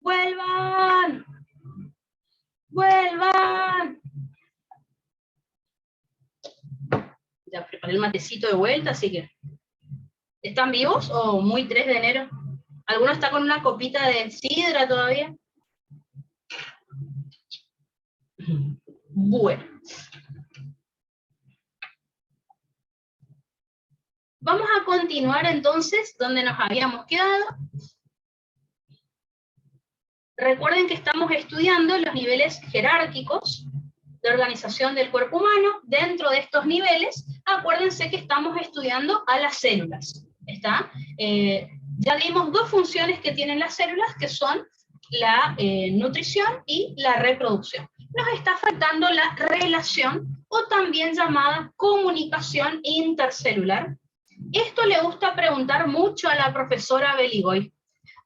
¡Vuelvan! ¡Vuelvan! Ya preparé el matecito de vuelta, así que... ¿Están vivos o muy 3 de enero? ¿Alguno está con una copita de sidra todavía? Bueno. Vamos a continuar entonces donde nos habíamos quedado. Recuerden que estamos estudiando los niveles jerárquicos de organización del cuerpo humano. Dentro de estos niveles, acuérdense que estamos estudiando a las células. ¿Está? Ya vimos 2 funciones que tienen las células, que son la nutrición y la reproducción. Nos está faltando la relación, o también llamada comunicación intercelular. Esto le gusta preguntar mucho a la profesora Beligoy.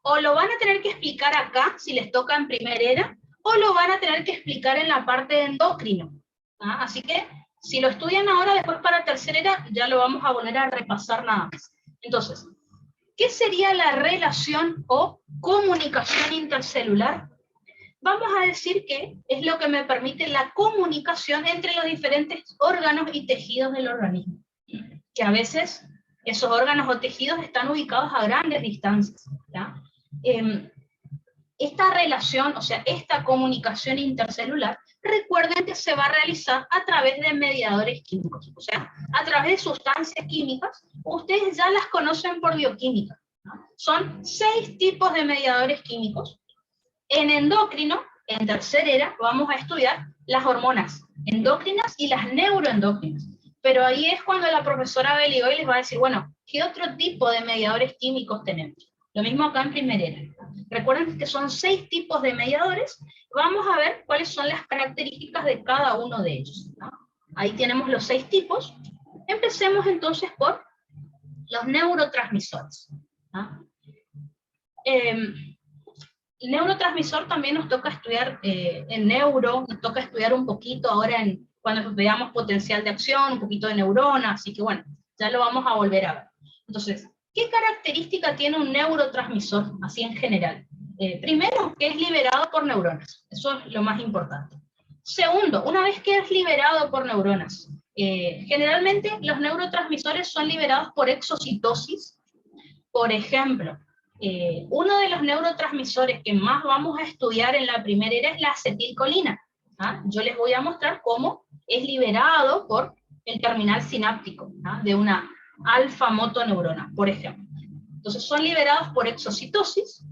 O lo van a tener que explicar acá, si les toca en primer era, o lo van a tener que explicar en la parte de endocrino. ¿Ah? Así que, si lo estudian ahora, después para tercera era, ya lo vamos a volver a repasar nada más. Entonces, ¿qué sería la relación o comunicación intercelular? Vamos a decir que es lo que me permite la comunicación entre los diferentes órganos y tejidos del organismo. Que a veces esos órganos o tejidos están ubicados a grandes distancias. ¿Ya? Esta relación, o sea, esta comunicación intercelular, recuerden que se va a realizar a través de mediadores químicos, o sea, a través de sustancias químicas. Ustedes ya las conocen por bioquímica, ¿no? Son 6 tipos de mediadores químicos. En endocrino, en tercera era, vamos a estudiar las hormonas endócrinas y las neuroendócrinas. Pero ahí es cuando la profesora Beligoy les va a decir, bueno, ¿qué otro tipo de mediadores químicos tenemos? Lo mismo acá en primera era. Recuerden que son 6 tipos de mediadores. Vamos a ver cuáles son las características de cada uno de ellos, ¿no? Ahí tenemos los 6 tipos. Empecemos entonces por los neurotransmisores, ¿no? El neurotransmisor también nos toca estudiar en neuro, nos toca estudiar un poquito ahora cuando veamos potencial de acción, un poquito de neurona, así que bueno, ya lo vamos a volver a ver. Entonces, ¿qué característica tiene un neurotransmisor, así en general? Primero, que es liberado por neuronas, eso es lo más importante. Segundo, una vez que es liberado por neuronas, generalmente los neurotransmisores son liberados por exocitosis. Por ejemplo, uno de los neurotransmisores que más vamos a estudiar en la primera era es la acetilcolina. ¿Ah? Yo les voy a mostrar cómo es liberado por el terminal sináptico, ¿ah? De una alfa-motoneurona, por ejemplo. Entonces son liberados por exocitosis,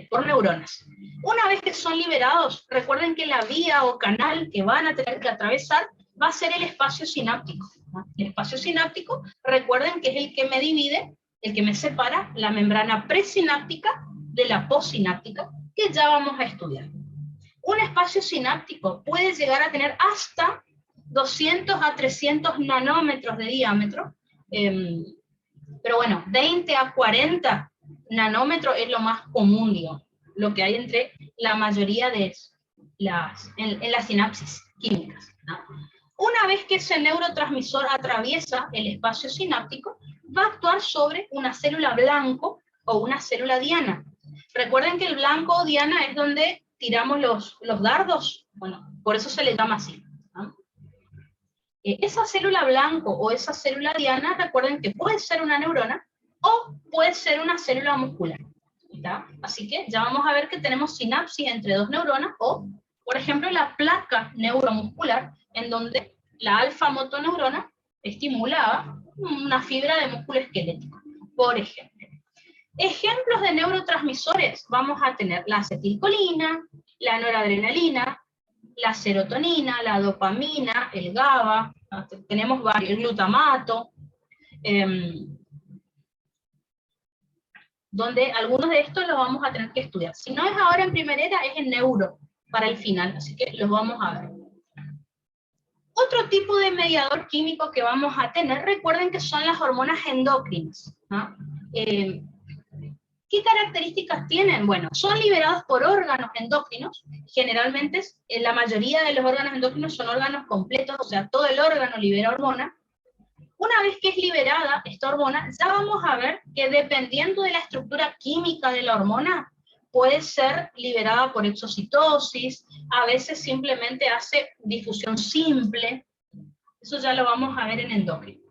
por neuronas. Una vez que son liberados, recuerden que la vía o canal que van a tener que atravesar va a ser el espacio sináptico, ¿no? El espacio sináptico, recuerden que es el que me divide, el que me separa la membrana presináptica de la postsináptica, que ya vamos a estudiar. Un espacio sináptico puede llegar a tener hasta 200 a 300 nanómetros de diámetro, pero bueno, 20 a 40 nanómetros es lo más común, digamos, lo que hay entre la mayoría de en las sinapsis químicas, ¿no? Una vez que ese neurotransmisor atraviesa el espacio sináptico, va a actuar sobre una célula blanco o una célula diana. Recuerden que el blanco o diana es donde tiramos los dardos, bueno, por eso se le llama así, ¿no? Esa célula blanco o esa célula diana, recuerden que puede ser una neurona o puede ser una célula muscular, ¿está? Así que ya vamos a ver que tenemos sinapsis entre 2 neuronas, o, por ejemplo, la placa neuromuscular, en donde la alfa-motoneurona estimulaba una fibra de músculo esquelético, por ejemplo. Ejemplos de neurotransmisores, vamos a tener la acetilcolina, la noradrenalina, la serotonina, la dopamina, el GABA, tenemos varios, el glutamato, donde algunos de estos los vamos a tener que estudiar. Si no es ahora en primera era, es en neuro, para el final, así que los vamos a ver. Otro tipo de mediador químico que vamos a tener, recuerden que son las hormonas endócrinas, ¿no? ¿Qué características tienen? Bueno, son liberados por órganos endócrinos, generalmente la mayoría de los órganos endócrinos son órganos completos, o sea, todo el órgano libera hormona, Una vez que es liberada esta hormona, ya vamos a ver que dependiendo de la estructura química de la hormona, puede ser liberada por exocitosis, a veces simplemente hace difusión simple, eso ya lo vamos a ver en endocrino.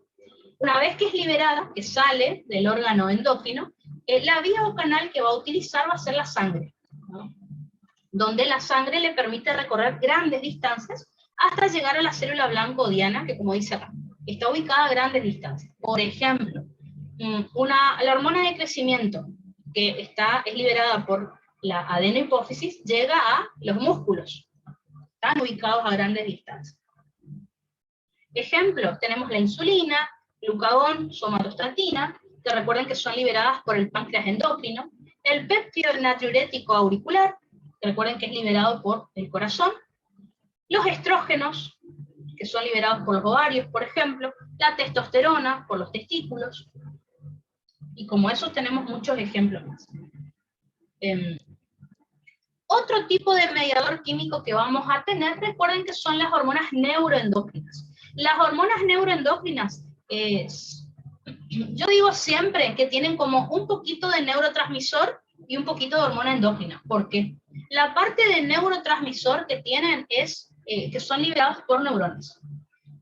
Una vez que es liberada, que sale del órgano endocrino, la vía o canal que va a utilizar va a ser la sangre, ¿no? Donde la sangre le permite recorrer grandes distancias hasta llegar a la célula blanca o diana, que como dice acá, está ubicada a grandes distancias. Por ejemplo, la hormona de crecimiento que es liberada por la adenohipófisis llega a los músculos, están ubicados a grandes distancias. Ejemplos, tenemos la insulina, glucagón, somatostatina, que recuerden que son liberadas por el páncreas endocrino, el péptido natriurético auricular, que recuerden que es liberado por el corazón, los estrógenos, que son liberados por los ovarios, por ejemplo, la testosterona por los testículos, y como esos tenemos muchos ejemplos más. Otro tipo de mediador químico que vamos a tener, recuerden que son las hormonas neuroendocrinas. Las hormonas neuroendocrinas, yo digo siempre que tienen como un poquito de neurotransmisor y un poquito de hormona endócrina. ¿Por qué? La parte de neurotransmisor que tienen es que son liberados por neuronas.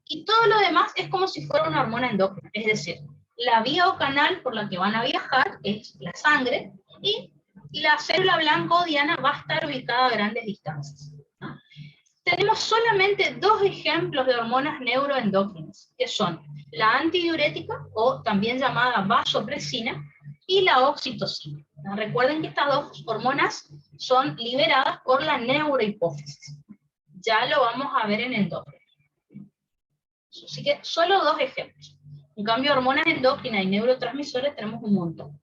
Y todo lo demás es como si fuera una hormona endócrina. Es decir, la vía o canal por la que van a viajar es la sangre y la célula blanca o diana va a estar ubicada a grandes distancias. Tenemos solamente dos ejemplos de hormonas neuroendocrinas, que son la antidiurética, o también llamada vasopresina, y la oxitocina. Recuerden que estas dos hormonas son liberadas por la neurohipófisis. Ya lo vamos a ver en endocrino. Así que solo dos ejemplos. En cambio, hormonas endócrinas y neurotransmisores tenemos un montón.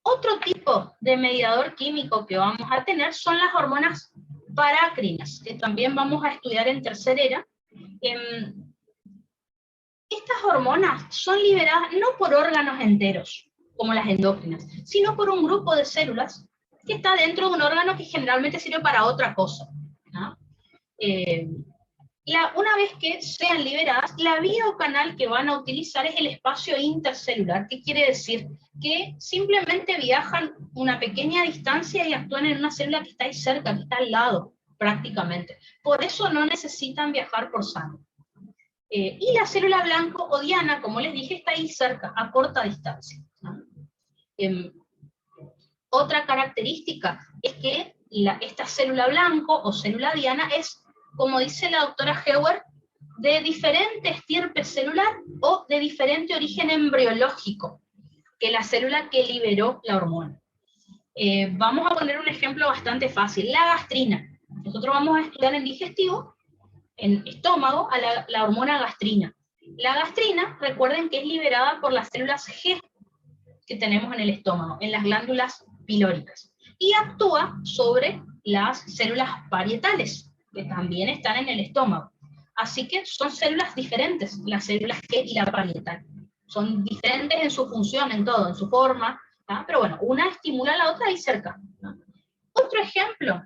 Otro tipo de mediador químico que vamos a tener son las hormonas paracrinas, que también vamos a estudiar en tercera. Estas hormonas son liberadas no por órganos enteros, como las endócrinas, sino por un grupo de células que está dentro de un órgano que generalmente sirve para otra cosa, ¿no? Una vez que sean liberadas, la vía o canal que van a utilizar es el espacio intercelular, que quiere decir que simplemente viajan una pequeña distancia y actúan en una célula que está ahí cerca, que está al lado, prácticamente. Por eso no necesitan viajar por sangre. Y la célula blanco o diana, como les dije, está ahí cerca, a corta distancia, ¿no? Otra característica es que esta célula blanco o célula diana es, como dice la doctora Heuer, de diferente estirpe celular o de diferente origen embriológico que la célula que liberó la hormona. Vamos a poner un ejemplo bastante fácil, la gastrina. Nosotros vamos a estudiar en digestivo, en estómago, a la hormona gastrina. La gastrina, recuerden que es liberada por las células G que tenemos en el estómago, en las glándulas pilóricas, y actúa sobre las células parietales, que también están en el estómago. Así que son células diferentes, las células G y la parietal. Son diferentes en su función, en todo, en su forma, ¿tá? Pero bueno, una estimula a la otra ahí cerca, ¿no? Otro ejemplo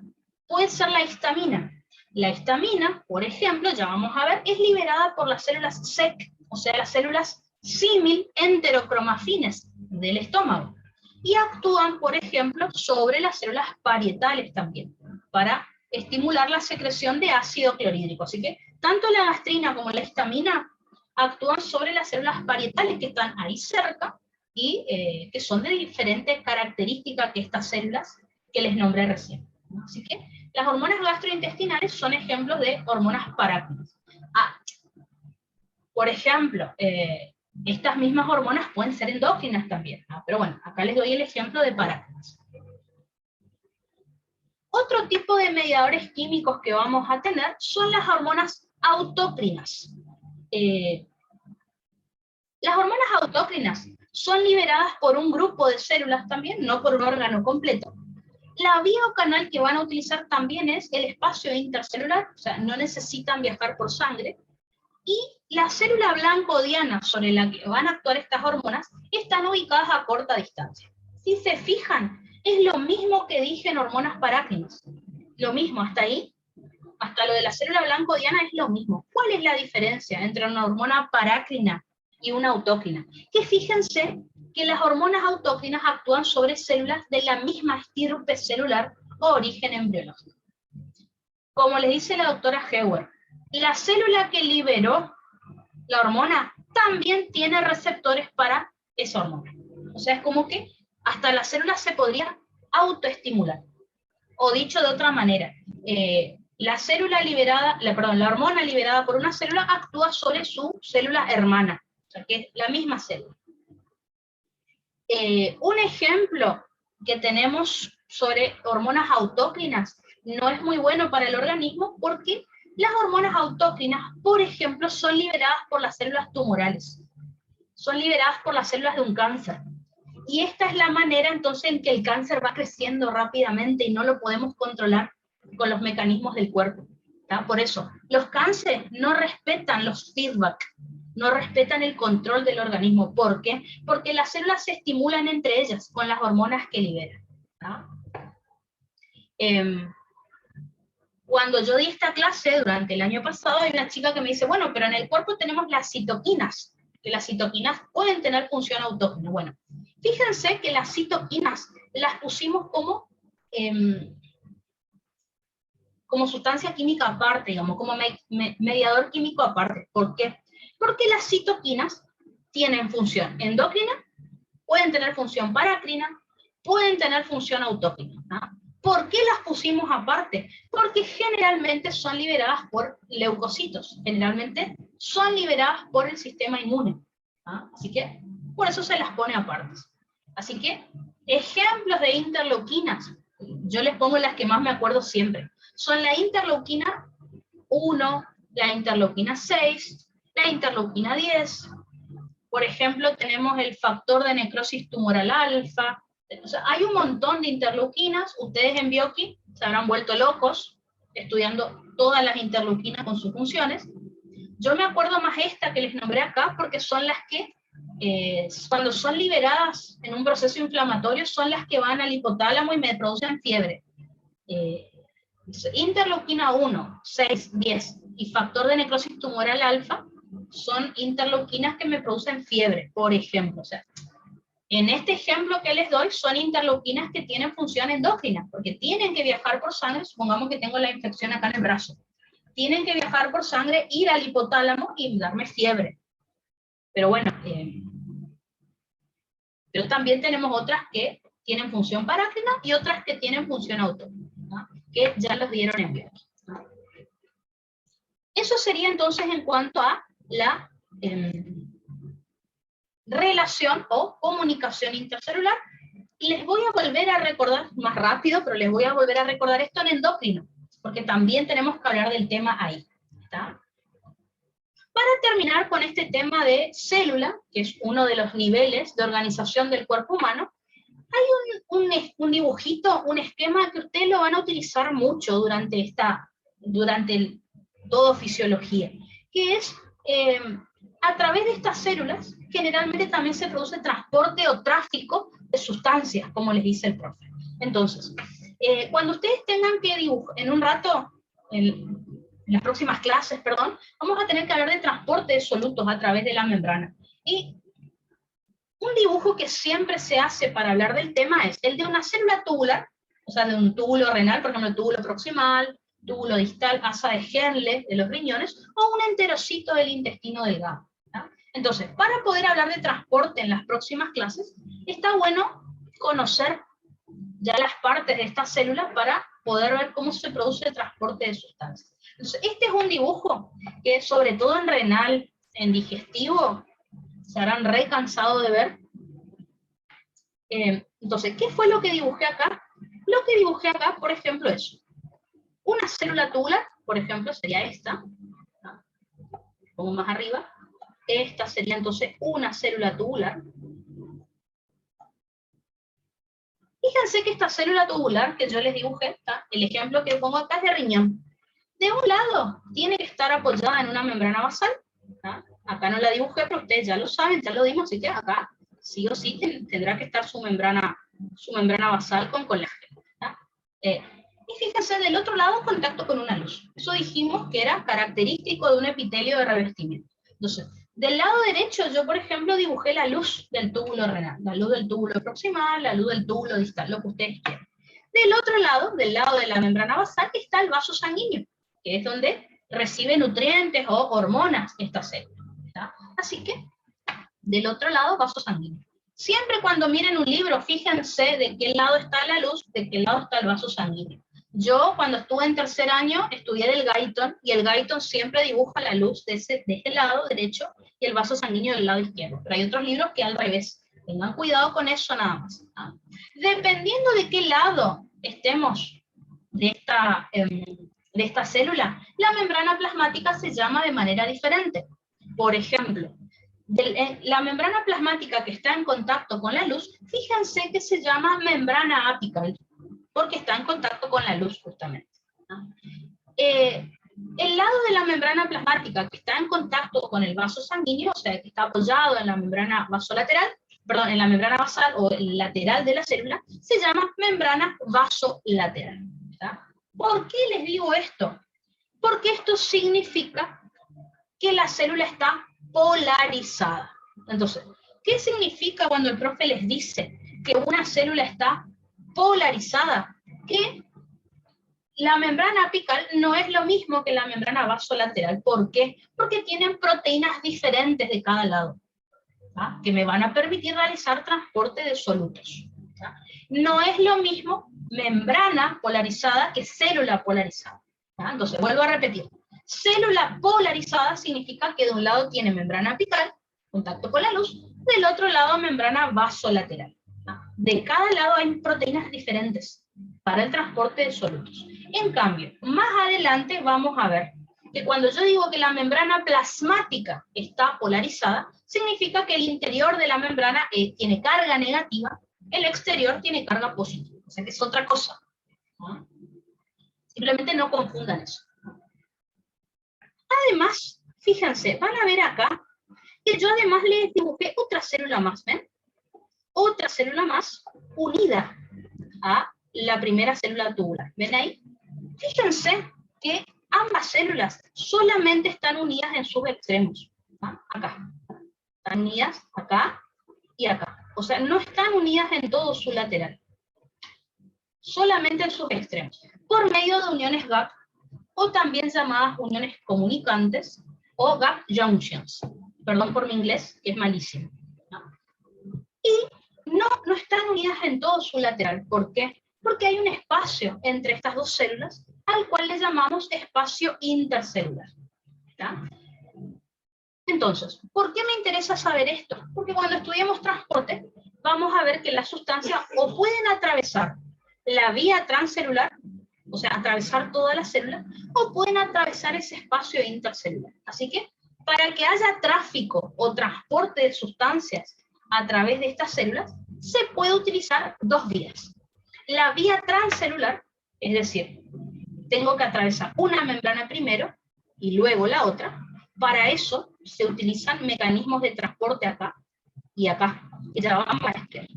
puede ser la histamina. La histamina, por ejemplo, ya vamos a ver, es liberada por las células SEC, o sea, las células símil enterocromafines del estómago, y actúan, por ejemplo, sobre las células parietales también, para estimular la secreción de ácido clorhídrico. Así que tanto la gastrina como la histamina actúan sobre las células parietales que están ahí cerca y que son de diferentes características que estas células que les nombré recién. Así que las hormonas gastrointestinales son ejemplos de hormonas parácrinas. Por ejemplo, estas mismas hormonas pueden ser endócrinas también, ¿no? Pero bueno, acá les doy el ejemplo de parácrinas. Otro tipo de mediadores químicos que vamos a tener son las hormonas autócrinas. Las hormonas autócrinas son liberadas por un grupo de células también, no por un órgano completo. La vía o canal que van a utilizar también es el espacio intercelular, o sea, no necesitan viajar por sangre. Y la célula blanco o diana sobre la que van a actuar estas hormonas están ubicadas a corta distancia. Si se fijan, es lo mismo que dije en hormonas parácrinas. Lo mismo, hasta ahí. hasta lo de la célula blanco-diana es lo mismo. ¿Cuál es la diferencia entre una hormona parácrina y una autócrina? Que fíjense que las hormonas autócrinas actúan sobre células de la misma estirpe celular o origen embriológico. Como les dice la doctora Heuer, la célula que liberó la hormona también tiene receptores para esa hormona. O sea, es como que hasta la célula se podría autoestimular. O dicho de otra manera, la hormona liberada por una célula actúa sobre su célula hermana, o sea, que es la misma célula. Un ejemplo que tenemos sobre hormonas autócrinas no es muy bueno para el organismo porque las hormonas autócrinas, por ejemplo, son liberadas por las células tumorales, son liberadas por las células de un cáncer. Y esta es la manera entonces en que el cáncer va creciendo rápidamente y no lo podemos controlar con los mecanismos del cuerpo. ¿Tá? Por eso, los cánceres no respetan los feedback, no respetan el control del organismo. ¿Por qué? Porque las células se estimulan entre ellas con las hormonas que liberan. ¿Tá? Cuando yo di esta clase durante el año pasado, hay una chica que me dice, bueno, pero en el cuerpo tenemos las citoquinas, que las citoquinas pueden tener función autógena. Bueno, fíjense que las citoquinas las pusimos como sustancia química aparte, digamos, como mediador químico aparte. ¿Por qué? Porque las citoquinas tienen función endocrina, pueden tener función parácrina, pueden tener función autógena. ¿No? ¿Por qué las pusimos aparte? Porque generalmente son liberadas por leucocitos, generalmente son liberadas por el sistema inmune. ¿No? Así que por eso se las pone aparte. Así que ejemplos de interleuquinas, yo les pongo las que más me acuerdo siempre. Son la interleuquina 1, la interleuquina 6, la interleuquina 10. Por ejemplo, tenemos el factor de necrosis tumoral alfa. O sea, hay un montón de interleuquinas. Ustedes en Bioquí se habrán vuelto locos estudiando todas las interleuquinas con sus funciones. Yo me acuerdo más esta que les nombré acá porque son las que, cuando son liberadas en un proceso inflamatorio, son las que van al hipotálamo y me producen fiebre. Interleuquina 1, 6, 10 y factor de necrosis tumoral alfa son interleuquinas que me producen fiebre, por ejemplo. O sea, en este ejemplo que les doy son interleuquinas que tienen función endócrina, porque tienen que viajar por sangre, supongamos que tengo la infección acá en el brazo, tienen que viajar por sangre, ir al hipotálamo y darme fiebre. Pero bueno, pero también tenemos otras que tienen función parácrina y otras que tienen función autógena, ¿no? Que ya los dieron en Bioquí. ¿No? Eso sería entonces en cuanto a la relación o comunicación intercelular. Y les voy a volver a recordar, más rápido, pero les voy a volver a recordar esto en endocrino, porque también tenemos que hablar del tema ahí. ¿Está? Para terminar con este tema de célula, que es uno de los niveles de organización del cuerpo humano, hay un dibujito, un esquema que ustedes lo van a utilizar mucho durante todo fisiología, que es, a través de estas células, generalmente también se produce transporte o tráfico de sustancias, como les dice el profe. Entonces, cuando ustedes tengan que dibujar, en un rato, en las próximas clases, perdón, vamos a tener que hablar de transporte de solutos a través de la membrana. Y un dibujo que siempre se hace para hablar del tema es el de una célula tubular, o sea, de un túbulo renal, por ejemplo, el túbulo proximal, túbulo distal, asa de Henle de los riñones, o un enterocito del intestino delgado. ¿No? Entonces, para poder hablar de transporte en las próximas clases, está bueno conocer ya las partes de esta célula para poder ver cómo se produce el transporte de sustancias. Entonces, este es un dibujo que, sobre todo en renal, en digestivo, se habrán re cansado de ver. Entonces, ¿qué fue lo que dibujé acá? Lo que dibujé acá, por ejemplo, es una célula tubular, por ejemplo, sería esta, ¿no? Como más arriba. Esta sería entonces una célula tubular. Fíjense que esta célula tubular que yo les dibujé, ¿tá? El ejemplo que pongo acá es de riñón. De un lado, tiene que estar apoyada en una membrana basal. ¿Tá? Acá no la dibujé, pero ustedes ya lo saben, ya lo dimos, así que acá sí o sí tendrá que estar su membrana basal con colágeno. Y fíjense, del otro lado, contacto con una luz. Eso dijimos que era característico de un epitelio de revestimiento. Entonces, del lado derecho, yo, por ejemplo, dibujé la luz del túbulo renal, la luz del túbulo proximal, la luz del túbulo distal, lo que ustedes quieran. Del otro lado, del lado de la membrana basal, está el vaso sanguíneo, que es donde recibe nutrientes o hormonas esta célula. ¿Está? Así que, del otro lado, vaso sanguíneo. Siempre cuando miren un libro, fíjense de qué lado está la luz, de qué lado está el vaso sanguíneo. Yo, cuando estuve en tercer año, estudié del Guyton, y el Guyton siempre dibuja la luz de ese lado derecho y el vaso sanguíneo del lado izquierdo. Pero hay otros libros que al revés. Tengan cuidado con eso nada más. Dependiendo de qué lado estemos de esta célula, la membrana plasmática se llama de manera diferente. Por ejemplo, la membrana plasmática que está en contacto con la luz, fíjense que se llama membrana apical, porque está en contacto con la luz justamente. El lado de la membrana plasmática que está en contacto con el vaso sanguíneo, o sea, que está apoyado en la membrana vasolateral, perdón, en la membrana basal o el lateral de la célula, se llama membrana vasolateral. ¿Está? ¿Por qué les digo esto? Porque esto significa que la célula está polarizada. Entonces, ¿qué significa cuando el profe les dice que una célula está polarizada? Que la membrana apical no es lo mismo que la membrana vasolateral. ¿Por qué? Porque tienen proteínas diferentes de cada lado, ¿tá? Que me van a permitir realizar transporte de solutos. ¿Tá? No es lo mismo membrana polarizada que célula polarizada. ¿Tá? Entonces, vuelvo a repetir. Célula polarizada significa que de un lado tiene membrana apical, contacto con la luz, del otro lado membrana vasolateral. ¿Tá? De cada lado hay proteínas diferentes para el transporte de solutos. En cambio, más adelante vamos a ver que cuando yo digo que la membrana plasmática está polarizada, significa que el interior de la membrana tiene carga negativa, el exterior tiene carga positiva. O sea que es otra cosa. ¿No? Simplemente no confundan eso. Además, fíjense, van a ver acá que yo además les dibujé otra célula más, ¿ven? Otra célula más unida a la primera célula tubular. ¿Ven ahí? Fíjense que ambas células solamente están unidas en sus extremos. ¿Ah? Acá. Están unidas acá y acá. O sea, no están unidas en todo su lateral. Solamente en sus extremos. Por medio de uniones gap, o también llamadas uniones comunicantes, o gap junctions. Perdón por mi inglés, que es malísimo. ¿No? Y no están unidas en todo su lateral. ¿Por qué? Porque hay un espacio entre estas dos células, al cual le llamamos espacio intercelular. ¿Está? Entonces, ¿por qué me interesa saber esto? Porque cuando estudiemos transporte, vamos a ver que las sustancias o pueden atravesar la vía transcelular, o sea, atravesar toda la célula, o pueden atravesar ese espacio intercelular. Así que, para que haya tráfico o transporte de sustancias a través de estas células, se puede utilizar dos vías. La vía transcelular, es decir, tengo que atravesar una membrana primero y luego la otra. Para eso se utilizan mecanismos de transporte acá y acá, que ya vamos a estudiar.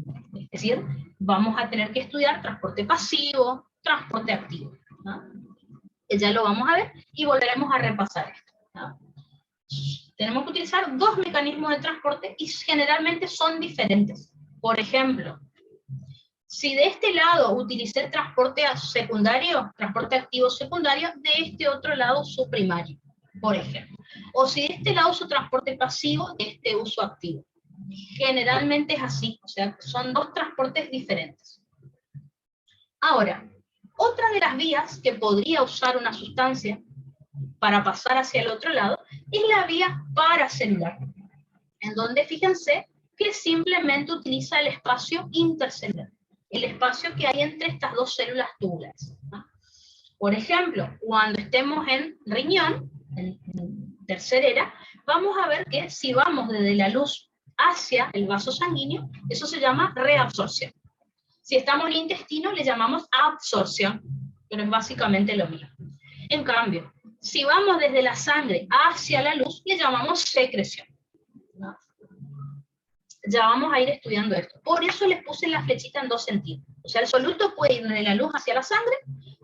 Es decir, vamos a tener que estudiar transporte pasivo, transporte activo, ¿no? Que ya lo vamos a ver y volveremos a repasar esto, ¿no? Tenemos que utilizar dos mecanismos de transporte y generalmente son diferentes. Por ejemplo, si de este lado utilicé transporte secundario, transporte activo secundario, de este otro lado uso primario, por ejemplo. O si de este lado uso transporte pasivo, de este uso activo. Generalmente es así, o sea, son dos transportes diferentes. Ahora, otra de las vías que podría usar una sustancia para pasar hacia el otro lado es la vía paracelular, en donde fíjense que simplemente utiliza el espacio intercelular, el espacio que hay entre estas dos células tubulares, ¿no? Por ejemplo, cuando estemos en riñón, en tercera era, vamos a ver que si vamos desde la luz hacia el vaso sanguíneo, eso se llama reabsorción. Si estamos en el intestino, le llamamos absorción, pero es básicamente lo mismo. En cambio, si vamos desde la sangre hacia la luz, le llamamos secreción, ¿no? Ya vamos a ir estudiando esto. Por eso les puse la flechita en dos sentidos. O sea, el soluto puede ir de la luz hacia la sangre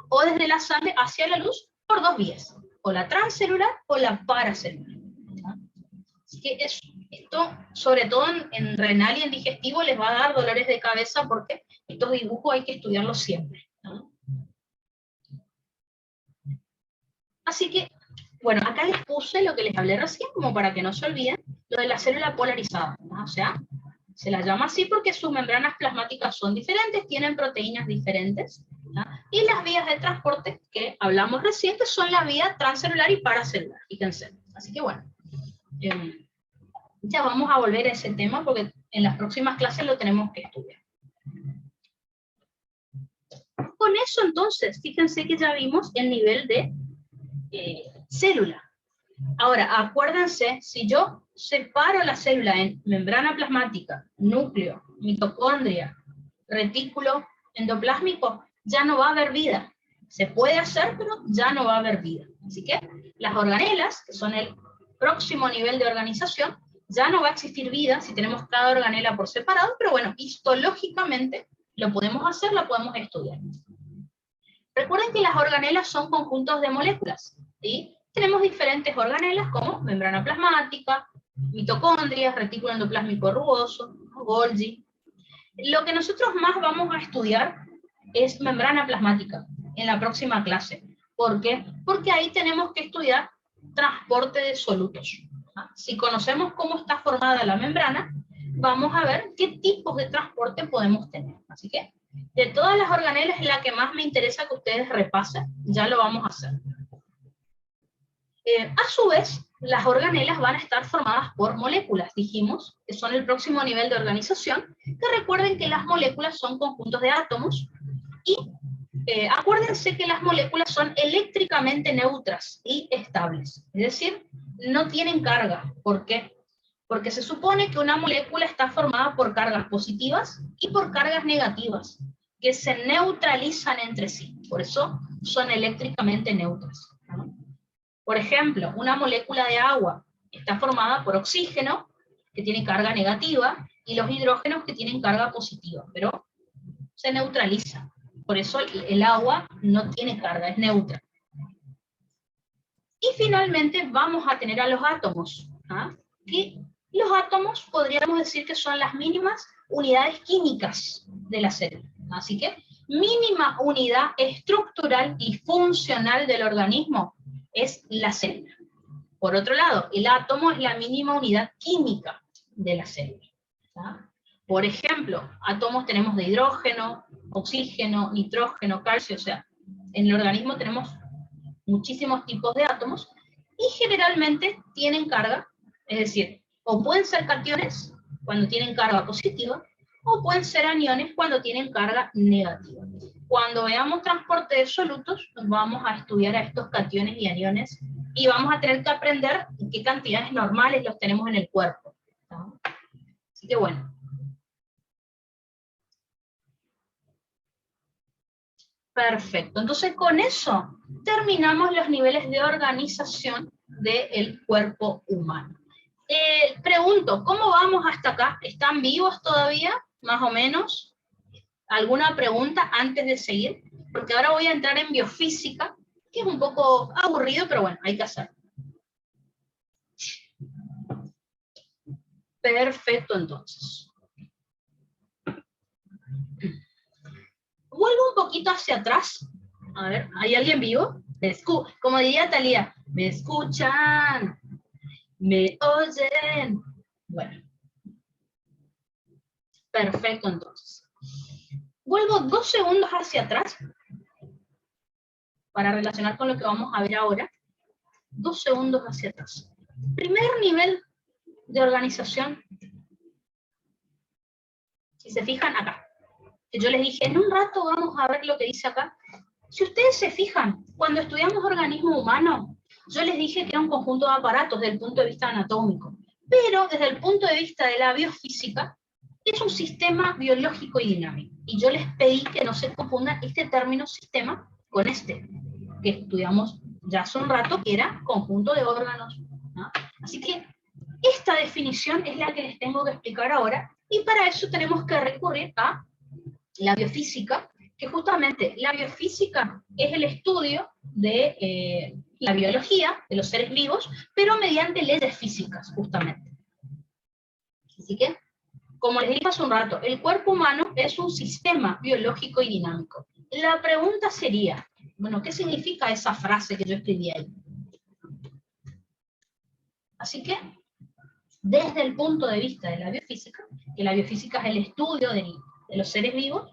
o desde la sangre hacia la luz por dos vías, o la transcelular o la paracelular. Así que esto, sobre todo en renal y en digestivo, les va a dar dolores de cabeza porque estos dibujos hay que estudiarlos siempre, ¿no? Así que, bueno, acá les puse lo que les hablé recién, como para que no se olviden, lo de la célula polarizada, ¿no? O sea, se la llama así porque sus membranas plasmáticas son diferentes, tienen proteínas diferentes, ¿no? Y las vías de transporte que hablamos recién, que son la vía transcelular y paracelular, fíjense. Así que bueno, ya vamos a volver a ese tema porque en las próximas clases lo tenemos que estudiar. Con eso entonces, fíjense que ya vimos el nivel de célula. Ahora, acuérdense, si yo separo la célula en membrana plasmática, núcleo, mitocondria, retículo endoplásmico, ya no va a haber vida. Se puede hacer, pero ya no va a haber vida. Así que las organelas, que son el próximo nivel de organización, ya no va a existir vida si tenemos cada organela por separado, pero bueno, histológicamente lo podemos hacer, lo podemos estudiar. Recuerden que las organelas son conjuntos de moléculas, ¿sí? Tenemos diferentes organelas como membrana plasmática, mitocondrias, retículo endoplásmico rugoso, Golgi. Lo que nosotros más vamos a estudiar es membrana plasmática en la próxima clase. ¿Por qué? Porque ahí tenemos que estudiar transporte de solutos. Si conocemos cómo está formada la membrana, vamos a ver qué tipos de transporte podemos tener. Así que, de todas las organelas, la que más me interesa que ustedes repasen, ya lo vamos a hacer. A su vez, las organelas van a estar formadas por moléculas, dijimos, que son el próximo nivel de organización, que recuerden que las moléculas son conjuntos de átomos, y acuérdense que las moléculas son eléctricamente neutras y estables, es decir, no tienen carga. ¿Por qué? Porque se supone que una molécula está formada por cargas positivas y por cargas negativas, que se neutralizan entre sí, por eso son eléctricamente neutras, ¿no? Por ejemplo, una molécula de agua está formada por oxígeno, que tiene carga negativa, y los hidrógenos que tienen carga positiva, pero se neutraliza. Por eso el agua no tiene carga, es neutra. Y finalmente vamos a tener a los átomos, ¿ah? Que los átomos podríamos decir que son las mínimas unidades químicas de la célula. Así que mínima unidad estructural y funcional del organismo es la célula. Por otro lado, el átomo es la mínima unidad química de la célula, ¿tá? Por ejemplo, átomos tenemos de hidrógeno, oxígeno, nitrógeno, calcio, o sea, en el organismo tenemos muchísimos tipos de átomos y generalmente tienen carga, es decir, o pueden ser cationes cuando tienen carga positiva, o pueden ser aniones cuando tienen carga negativa. Cuando veamos transporte de solutos, vamos a estudiar a estos cationes y aniones y vamos a tener que aprender en qué cantidades normales los tenemos en el cuerpo, ¿no? Así que bueno. Perfecto. Entonces con eso terminamos los niveles de organización del cuerpo humano. Pregunto, ¿cómo vamos hasta acá? ¿Están vivos todavía? Más o menos. ¿Alguna pregunta antes de seguir? Porque ahora voy a entrar en biofísica, que es un poco aburrido, pero bueno, hay que hacerlo. Perfecto, entonces. Vuelvo un poquito hacia atrás. A ver, ¿hay alguien vivo? Como diría Talía, ¿me escuchan? ¿Me oyen? Bueno. Perfecto, entonces. Vuelvo 2 segundos hacia atrás para relacionar con lo que vamos a ver ahora. 2 segundos hacia atrás. Primer nivel de organización. Si se fijan acá. Que yo les dije, en un rato vamos a ver lo que dice acá. Si ustedes se fijan, cuando estudiamos organismo humano, yo les dije que era un conjunto de aparatos desde el punto de vista anatómico. Pero desde el punto de vista de la biofísica, es un sistema biológico y dinámico. Y yo les pedí que no se confunda este término sistema con este, que estudiamos ya hace un rato, que era conjunto de órganos, ¿no? Así que esta definición es la que les tengo que explicar ahora, y para eso tenemos que recurrir a la biofísica, que justamente la biofísica es el estudio de la biología de los seres vivos, pero mediante leyes físicas, justamente. Así que, como les dije hace un rato, el cuerpo humano es un sistema biológico y dinámico. La pregunta sería, bueno, ¿qué significa esa frase que yo escribí ahí? Así que, desde el punto de vista de la biofísica, que la biofísica es el estudio de los seres vivos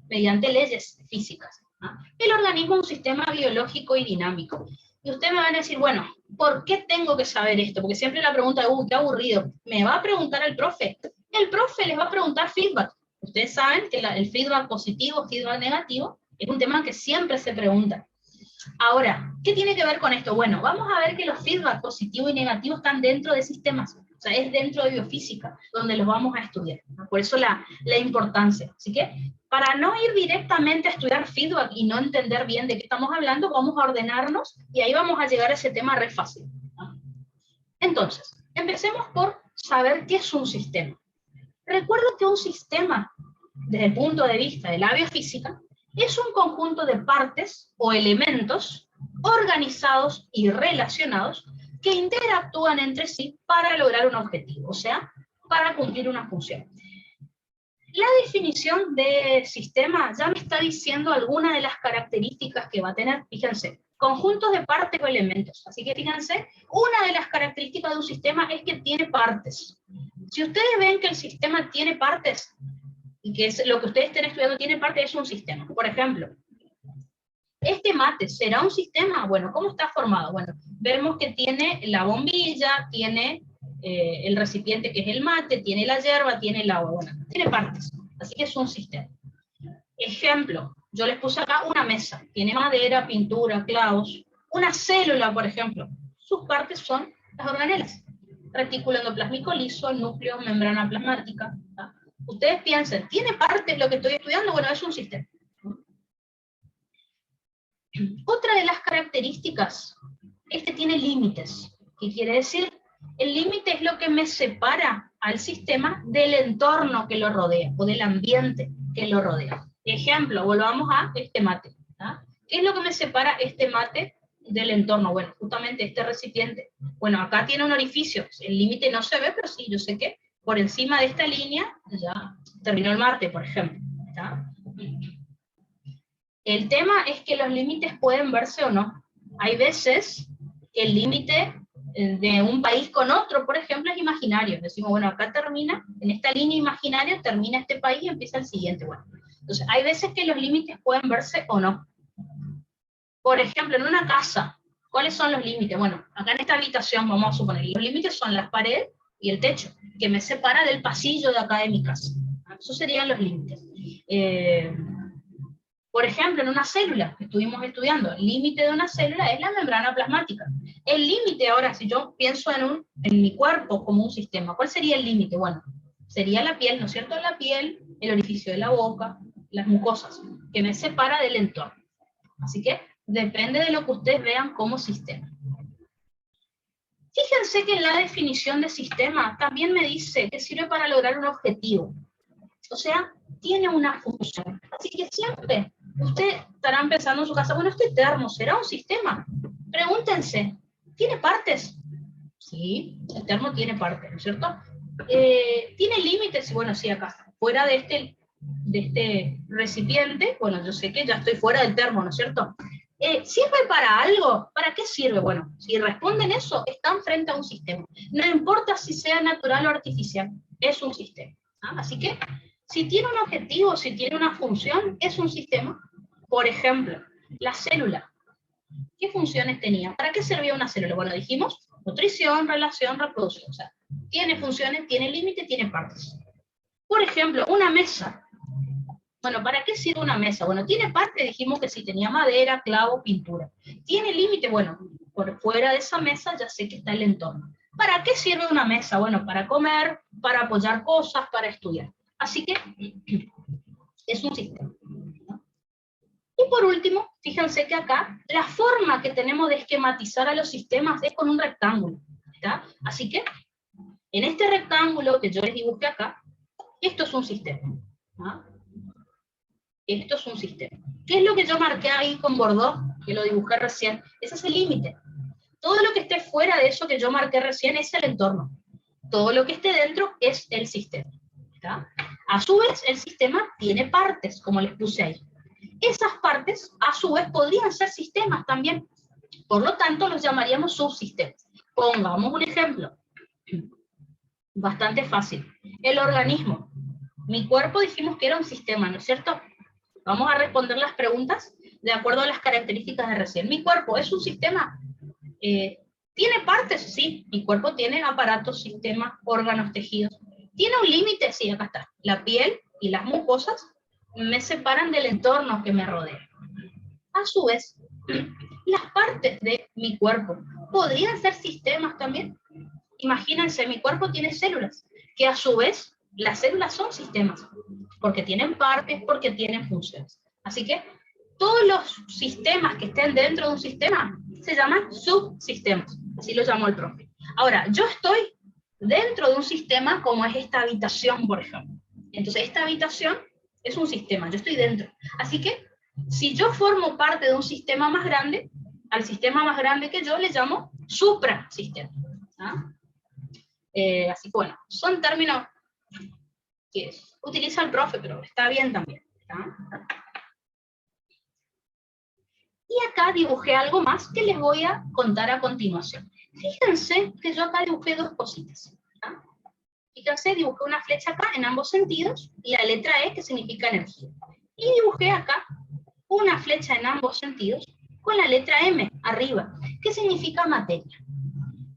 mediante leyes físicas, ¿no? El organismo es un sistema biológico y dinámico. Y ustedes me van a decir, bueno, ¿por qué tengo que saber esto? Porque siempre la pregunta, qué aburrido, ¿me va a preguntar el profe? El profe les va a preguntar feedback. Ustedes saben que el feedback positivo, feedback negativo, es un tema que siempre se pregunta. Ahora, ¿qué tiene que ver con esto? Bueno, vamos a ver que los feedback positivo y negativo están dentro de sistemas. O sea, es dentro de biofísica, donde los vamos a estudiar, ¿no? Por eso la importancia. Así que, para no ir directamente a estudiar feedback y no entender bien de qué estamos hablando, vamos a ordenarnos y ahí vamos a llegar a ese tema re fácil, ¿no? Entonces, empecemos por saber qué es un sistema. Recuerdo que un sistema, desde el punto de vista de la biofísica, es un conjunto de partes o elementos organizados y relacionados que interactúan entre sí para lograr un objetivo, o sea, para cumplir una función. La definición de sistema ya me está diciendo algunas de las características que va a tener. Fíjense, conjuntos de partes o elementos. Así que fíjense, una de las características de un sistema es que tiene partes. Si ustedes ven que el sistema tiene partes, y que es lo que ustedes estén estudiando tiene partes, es un sistema. Por ejemplo, ¿este mate será un sistema? Bueno, ¿cómo está formado? Bueno, vemos que tiene la bombilla, tiene el recipiente que es el mate, tiene la yerba, tiene el agua, bueno, tiene partes, así que es un sistema. Ejemplo, yo les puse acá una mesa, tiene madera, pintura, clavos. Una célula, por ejemplo, sus partes son las organelas. Retículo endoplasmico liso, núcleo, membrana plasmática. ¿tá? Ustedes piensen, ¿tiene partes lo que estoy estudiando? Bueno, es un sistema. Otra de las características es que tiene límites. ¿Qué quiere decir? El límite es lo que me separa al sistema del entorno que lo rodea, o del ambiente que lo rodea. Ejemplo, volvamos a este mate. ¿tá? ¿Qué es lo que me separa este mate del entorno? Bueno, justamente este recipiente. Bueno, acá tiene un orificio. El límite no se ve, pero sí, yo sé que por encima de esta línea ya terminó el mate, por ejemplo. ¿tá? El tema es que los límites pueden verse o no. Hay veces que el límite de un país con otro, por ejemplo, es imaginario. Decimos, bueno, acá termina, en esta línea imaginaria termina este país y empieza el siguiente. Bueno, entonces, hay veces que los límites pueden verse o no. Por ejemplo, en una casa, ¿cuáles son los límites? Bueno, acá en esta habitación, vamos a suponer, los límites son las paredes y el techo, que me separa del pasillo de acá de mi casa. Esos serían los límites. Por ejemplo, en una célula que estuvimos estudiando, el límite de una célula es la membrana plasmática. El límite, ahora, si yo pienso en mi cuerpo como un sistema, ¿cuál sería el límite? Bueno, sería la piel, ¿no es cierto? La piel, el orificio de la boca, las mucosas, que me separa del entorno. Así que depende de lo que ustedes vean como sistema. Fíjense que en la definición de sistema también me dice que sirve para lograr un objetivo. O sea, tiene una función. Así que siempre ustedes estarán pensando en su casa, bueno, este termo, ¿será un sistema? Pregúntense, ¿tiene partes? Sí, el termo tiene partes, ¿no es cierto? ¿Tiene límites? Bueno, sí, acá, fuera de este recipiente, bueno, yo sé que ya estoy fuera del termo, ¿no es cierto? ¿Sirve para algo? ¿Para qué sirve? Bueno, si responden eso, están frente a un sistema. No importa si sea natural o artificial, es un sistema. ¿ah? Así que, si tiene un objetivo, si tiene una función, es un sistema. Por ejemplo, la célula. ¿Qué funciones tenía? ¿Para qué servía una célula? Bueno, dijimos, nutrición, relación, reproducción. O sea, tiene funciones, tiene límite, tiene partes. Por ejemplo, una mesa. Bueno, ¿para qué sirve una mesa? Bueno, tiene parte, dijimos que sí, tenía madera, clavo, pintura. ¿Tiene límite? Bueno, por fuera de esa mesa ya sé que está el entorno. ¿Para qué sirve una mesa? Bueno, para comer, para apoyar cosas, para estudiar. Así que es un sistema. ¿no? Y por último, fíjense que acá la forma que tenemos de esquematizar a los sistemas es con un rectángulo. ¿está? Así que en este rectángulo que yo les dibujé acá, esto es un sistema. ¿no? esto es un sistema. ¿Qué es lo que yo marqué ahí con Bordeaux, que lo dibujé recién? Ese es el límite. Todo lo que esté fuera de eso que yo marqué recién es el entorno. Todo lo que esté dentro es el sistema. ¿Está? A su vez, el sistema tiene partes, como les puse ahí. Esas partes, a su vez, podrían ser sistemas también. Por lo tanto, los llamaríamos subsistemas. Pongamos un ejemplo. Bastante fácil. El organismo. Mi cuerpo dijimos que era un sistema, ¿no es cierto? Vamos a responder las preguntas de acuerdo a las características de recién. ¿Mi cuerpo es un sistema? ¿Tiene partes? Sí. Mi cuerpo tiene aparatos, sistemas, órganos, tejidos. ¿Tiene un límite? Sí, acá está. La piel y las mucosas me separan del entorno que me rodea. A su vez, las partes de mi cuerpo podrían ser sistemas también. Imagínense, mi cuerpo tiene células, que a su vez las células son sistemas, porque tienen partes, porque tienen funciones. Así que todos los sistemas que estén dentro de un sistema se llaman subsistemas, así lo llamó el profe. Ahora, yo estoy dentro de un sistema como es esta habitación, por ejemplo. Entonces, esta habitación es un sistema, yo estoy dentro. Así que, si yo formo parte de un sistema más grande, al sistema más grande que yo le llamo suprasistema. ¿Ah? Así que bueno, son términos que utiliza el profe, pero está bien también. ¿Está? Y acá dibujé algo más que les voy a contar a continuación. Fíjense que yo acá dibujé dos cositas. ¿Está? Fíjense, dibujé una flecha acá en ambos sentidos, y la letra E, que significa energía. Y dibujé acá una flecha en ambos sentidos, con la letra M arriba, que significa materia.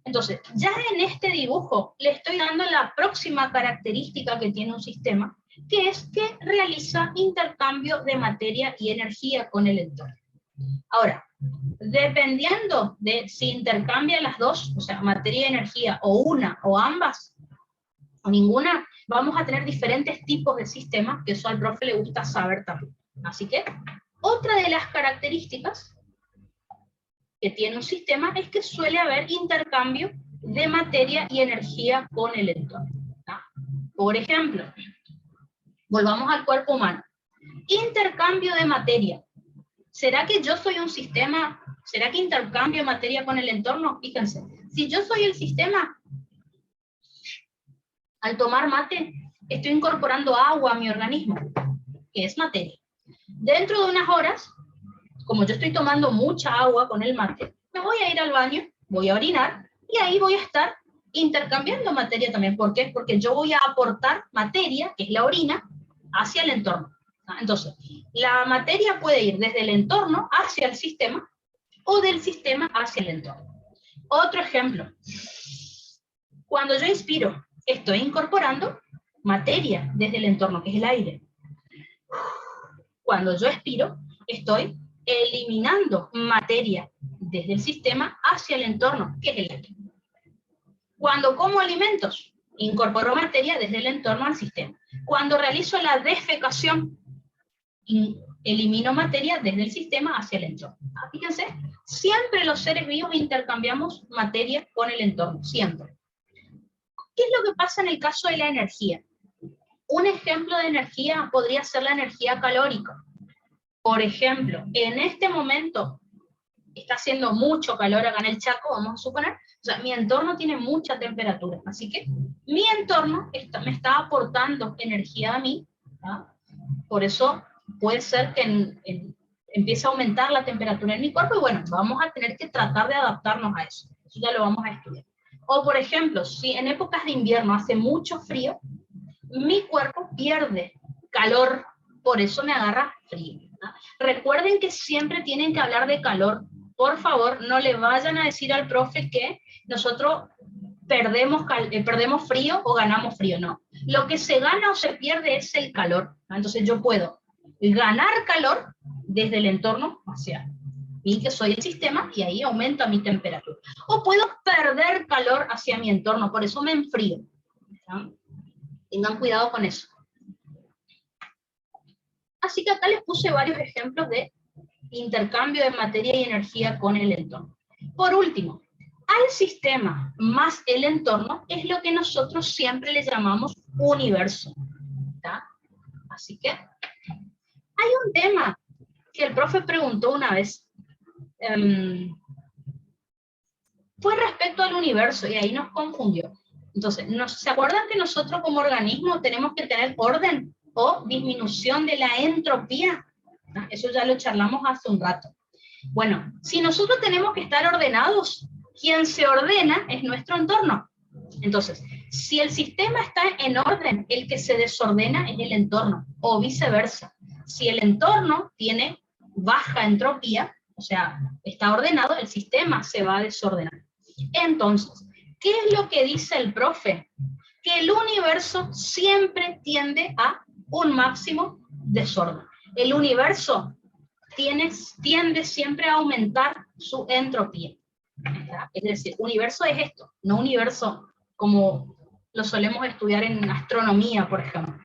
Entonces, ya en este dibujo le estoy dando la próxima característica que tiene un sistema, que es que realiza intercambio de materia y energía con el entorno. Ahora, dependiendo de si intercambia las dos, o sea, materia y energía, o una, o ambas, o ninguna, vamos a tener diferentes tipos de sistemas, que eso al profe le gusta saber también. Así que, otra de las características que tiene un sistema es que suele haber intercambio de materia y energía con el entorno. ¿No? Por ejemplo, volvamos al cuerpo humano. Intercambio de materia. ¿Será que yo soy un sistema? ¿Será que intercambio materia con el entorno? Fíjense, si yo soy el sistema, al tomar mate, estoy incorporando agua a mi organismo, que es materia. Dentro de unas horas, como yo estoy tomando mucha agua con el mate, me voy a ir al baño, voy a orinar, y ahí voy a estar intercambiando materia también. ¿Por qué? Porque yo voy a aportar materia, que es la orina, hacia el entorno. Entonces, la materia puede ir desde el entorno hacia el sistema, o del sistema hacia el entorno. Otro ejemplo. Cuando yo inspiro, estoy incorporando materia desde el entorno, que es el aire. Cuando yo expiro, estoy eliminando materia desde el sistema hacia el entorno, que es el aire. Cuando como alimentos, incorporo materia desde el entorno al sistema. Cuando realizo la defecación, elimino materia desde el sistema hacia el entorno. Fíjense, siempre los seres vivos intercambiamos materia con el entorno, siempre. ¿Qué es lo que pasa en el caso de la energía? Un ejemplo de energía podría ser la energía calórica. Por ejemplo, en este momento está haciendo mucho calor acá en el Chaco, vamos a suponer, o sea, mi entorno tiene mucha temperatura, así que mi entorno me está aportando energía a mí, ¿tá? Por eso puede ser que empiece a aumentar la temperatura en mi cuerpo, y bueno, vamos a tener que tratar de adaptarnos a eso, eso ya lo vamos a estudiar. O por ejemplo, si en épocas de invierno hace mucho frío, mi cuerpo pierde calor, por eso me agarra frío. Recuerden que siempre tienen que hablar de calor. Por favor, no le vayan a decir al profe que nosotros perdemos frío o ganamos frío, no. Lo que se gana o se pierde es el calor. Entonces yo puedo ganar calor desde el entorno hacia mí, que soy el sistema, y ahí aumenta mi temperatura. O puedo perder calor hacia mi entorno, por eso me enfrío. ¿Sí? Tengan cuidado con eso. Así que acá les puse varios ejemplos de intercambio de materia y energía con el entorno. Por último, al sistema más el entorno es lo que nosotros siempre le llamamos universo. ¿Tá? Así que Hay un tema que el profe preguntó una vez, fue respecto al universo, y ahí nos confundió. Entonces, ¿se acuerdan que nosotros como organismo tenemos que tener orden o disminución de la entropía? ¿Ah? Eso ya lo charlamos hace un rato. Bueno, si nosotros tenemos que estar ordenados, quien se ordena es nuestro entorno. Entonces, si el sistema está en orden, el que se desordena es el entorno, o viceversa. Si el entorno tiene baja entropía, o sea, está ordenado, el sistema se va a desordenar. Entonces, ¿qué es lo que dice el profe? Que el universo siempre tiende a un máximo desorden. El universo tiende siempre a aumentar su entropía. Es decir, universo es esto, no universo como lo solemos estudiar en astronomía, por ejemplo.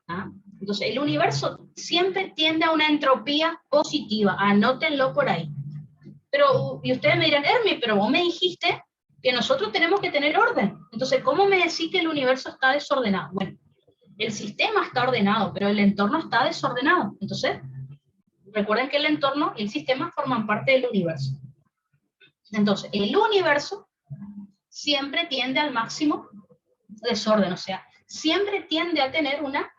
¿Ah? Entonces, el universo siempre tiende a una entropía positiva, anótenlo por ahí. Pero, y ustedes me dirán, Hermi, pero vos me dijiste que nosotros tenemos que tener orden. Entonces, ¿cómo me decís que el universo está desordenado? Bueno, el sistema está ordenado, pero el entorno está desordenado. Entonces, recuerden que el entorno y el sistema forman parte del universo. Entonces, el universo siempre tiende al máximo desorden, o sea, siempre tiende a tener una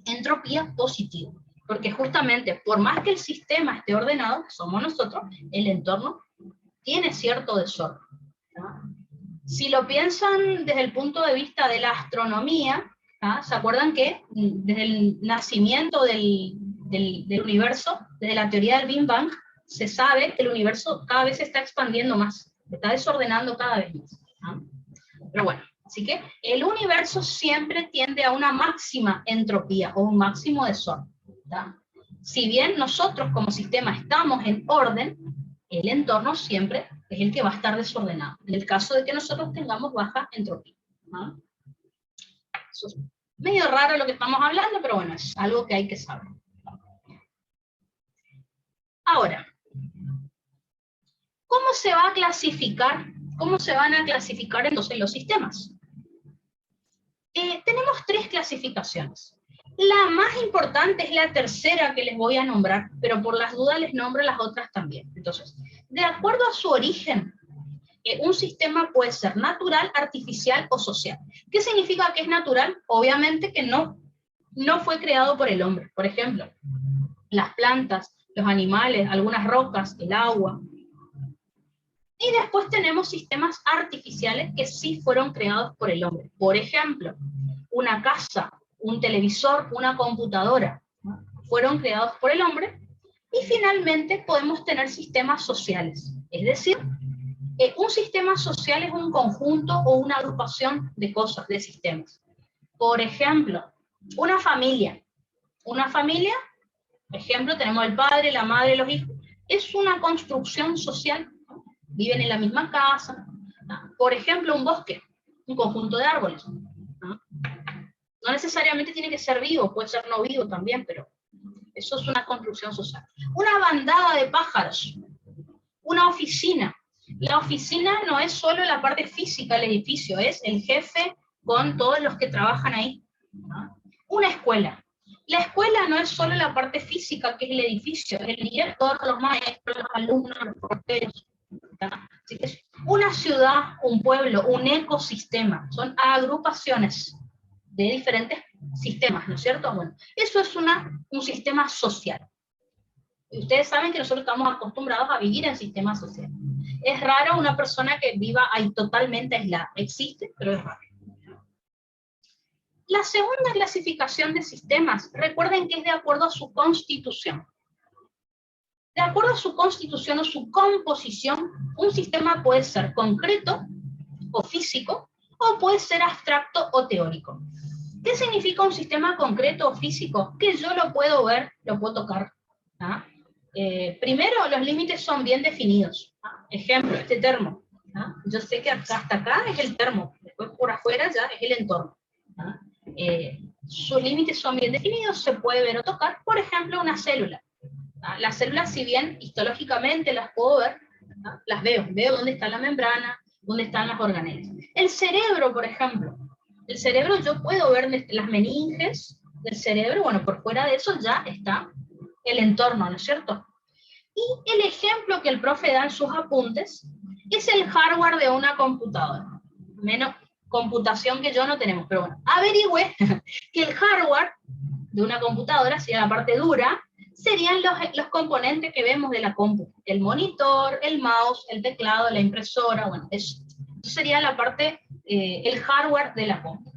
entropía positiva. Porque justamente, por más que el sistema esté ordenado, somos nosotros, el entorno tiene cierto desorden. ¿Ah? Si lo piensan desde el punto de vista de la astronomía, ¿ah? ¿Se acuerdan que desde el nacimiento del universo, desde la teoría del Big Bang, se sabe que el universo cada vez se está expandiendo más, se está desordenando cada vez más? ¿Ah? Pero bueno, así que el universo siempre tiende a una máxima entropía o un máximo desorden. ¿Tá? Si bien nosotros como sistema estamos en orden, el entorno siempre es el que va a estar desordenado, en el caso de que nosotros tengamos baja entropía. ¿Ah? Eso es medio raro lo que estamos hablando, pero bueno, es algo que hay que saber. Ahora, ¿cómo se va a clasificar? ¿Cómo se van a clasificar entonces los sistemas? Tenemos tres clasificaciones. La más importante es la tercera que les voy a nombrar, pero por las dudas les nombro las otras también. Entonces, de acuerdo a su origen, un sistema puede ser natural, artificial o social. ¿Qué significa que es natural? Obviamente que no fue creado por el hombre. Por ejemplo, las plantas, los animales, algunas rocas, el agua. Y después tenemos sistemas artificiales que sí fueron creados por el hombre. Por ejemplo, una casa, un televisor, una computadora, ¿no? Fueron creados por el hombre. Y finalmente podemos tener sistemas sociales. Es decir, un sistema social es un conjunto o una agrupación de cosas, de sistemas. Por ejemplo, una familia. Una familia, por ejemplo, tenemos el padre, la madre, los hijos. Es una construcción social. Viven en la misma casa. ¿No? Por ejemplo, un bosque, un conjunto de árboles. ¿No? No necesariamente tiene que ser vivo, puede ser no vivo también, pero eso es una construcción social. Una bandada de pájaros, una oficina. La oficina no es solo la parte física del edificio, es el jefe con todos los que trabajan ahí. ¿No? Una escuela. La escuela no es solo la parte física, que es el edificio, es el director, los maestros, los alumnos, los porteros. Así que es una ciudad, un pueblo, un ecosistema, son agrupaciones de diferentes sistemas, ¿no es cierto? Bueno, eso es un sistema social. Y ustedes saben que nosotros estamos acostumbrados a vivir en sistemas sociales. Es raro una persona que viva ahí totalmente aislada. Existe, pero es raro. La segunda clasificación de sistemas, recuerden que es de acuerdo a su constitución. De acuerdo a su constitución o su composición, un sistema puede ser concreto o físico, o puede ser abstracto o teórico. ¿Qué significa un sistema concreto o físico? Que yo lo puedo ver, lo puedo tocar. ¿Ah? Primero, los límites son bien definidos. ¿Ah? Ejemplo, este termo. ¿Ah? Yo sé que hasta acá es el termo, después por afuera ya es el entorno. ¿Ah? Sus límites son bien definidos, se puede ver o tocar. Por ejemplo, una célula. Las células, si bien histológicamente las puedo ver, ¿no? Las veo dónde está la membrana, dónde están las organelas. El cerebro, por ejemplo, el cerebro yo puedo ver las meninges del cerebro, bueno, por fuera de eso ya está el entorno, ¿no es cierto? Y el ejemplo que el profe da en sus apuntes es el hardware de una computadora. Menos computación que yo no tenemos, pero bueno, averigüe que el hardware de una computadora, si la parte dura, serían los componentes que vemos de la compu. El monitor, el mouse, el teclado, la impresora, bueno, eso sería la parte, el hardware de la compu.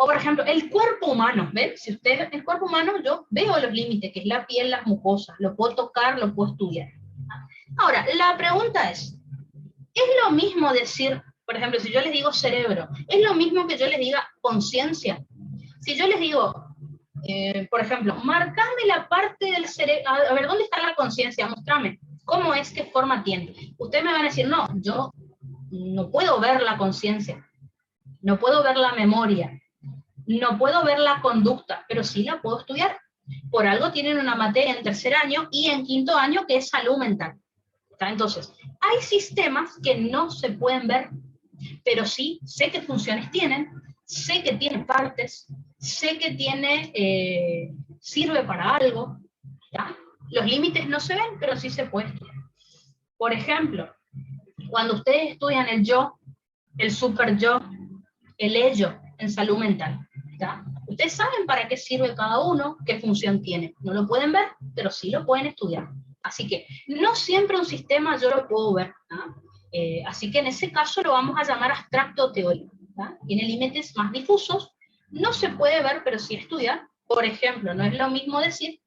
O por ejemplo, el cuerpo humano, ¿ven? Si usted, el cuerpo humano, yo veo los límites, que es la piel, las mucosas, lo puedo tocar, lo puedo estudiar. Ahora, la pregunta ¿es lo mismo decir, por ejemplo, si yo les digo cerebro, es lo mismo que yo les diga conciencia? Si yo les digo, por ejemplo, marcame la parte del cerebro, a ver, ¿dónde está la conciencia? Mostrame, ¿cómo es, qué forma tiene? Ustedes me van a decir, no, yo no puedo ver la conciencia, no puedo ver la memoria, no puedo ver la conducta, pero sí la puedo estudiar. Por algo tienen una materia en tercer año y en quinto año que es salud mental. ¿Está? Entonces, hay sistemas que no se pueden ver, pero sí sé qué funciones tienen, sé que tiene partes, sé que tiene, sirve para algo. ¿Ya? Los límites no se ven, pero sí se puede estudiar. Por ejemplo, cuando ustedes estudian el yo, el super yo, el ello en salud mental, ¿ya? Ustedes saben para qué sirve cada uno, qué función tiene. No lo pueden ver, pero sí lo pueden estudiar. Así que no siempre un sistema yo lo puedo ver. Así que en ese caso lo vamos a llamar abstracto teórico. ¿Ya? Tiene límites más difusos, no se puede ver, pero sí estudiar. Por ejemplo, no es lo mismo decir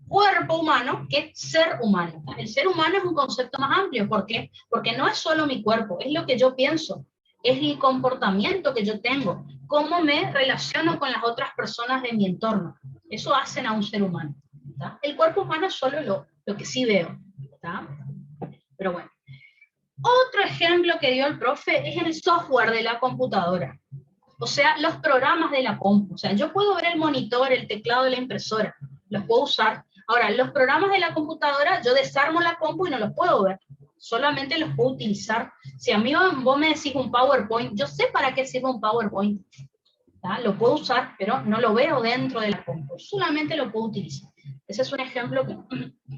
cuerpo humano que ser humano. El ser humano es un concepto más amplio. ¿Por qué? Porque no es solo mi cuerpo, es lo que yo pienso, es el comportamiento que yo tengo, cómo me relaciono con las otras personas de mi entorno. Eso hacen a un ser humano. ¿Tá? El cuerpo humano es solo lo que sí veo. ¿Tá? Pero bueno. Otro ejemplo que dio el profe es el software de la computadora. O sea, los programas de la compu. O sea, yo puedo ver el monitor, el teclado de la impresora, los puedo usar. Ahora, los programas de la computadora, yo desarmo la compu y no los puedo ver. Solamente los puedo utilizar. Si a mí vos me decís un PowerPoint, yo sé para qué sirve un PowerPoint. ¿Tá? Lo puedo usar, pero no lo veo dentro de la compu. Solamente lo puedo utilizar. Ese es un ejemplo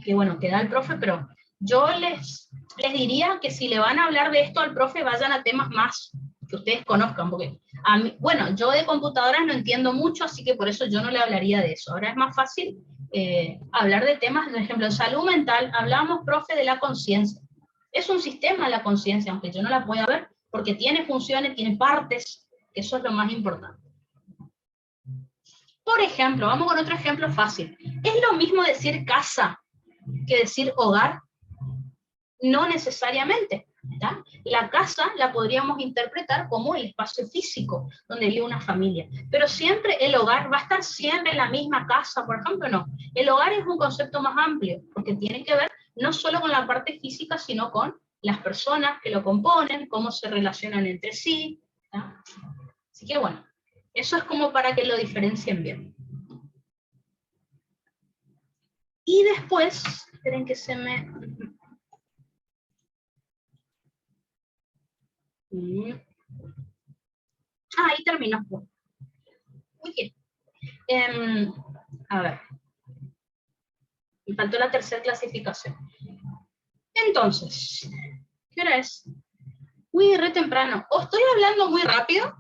que bueno, que da el profe, pero yo les diría que si le van a hablar de esto al profe, vayan a temas más que ustedes conozcan, porque a mí, bueno, yo de computadoras no entiendo mucho, así que por eso yo no le hablaría de eso. Ahora es más fácil hablar de temas, por ejemplo, en salud mental, hablábamos, profe, de la conciencia. Es un sistema la conciencia, aunque yo no la pueda ver, porque tiene funciones, tiene partes, eso es lo más importante. Por ejemplo, vamos con otro ejemplo fácil. ¿Es lo mismo decir casa que decir hogar? No necesariamente. ¿Ya? La casa la podríamos interpretar como el espacio físico donde vive una familia, pero siempre el hogar va a estar siempre en la misma casa, por ejemplo, no. El hogar es un concepto más amplio, porque tiene que ver no solo con la parte física, sino con las personas que lo componen, cómo se relacionan entre sí. ¿Ya? Así que bueno, eso es como para que lo diferencien bien. Y después, esperen que se me... ahí terminó. Muy bien. A ver. Me faltó la tercera clasificación. Entonces, ¿qué hora es? Uy, re temprano. O estoy hablando muy rápido,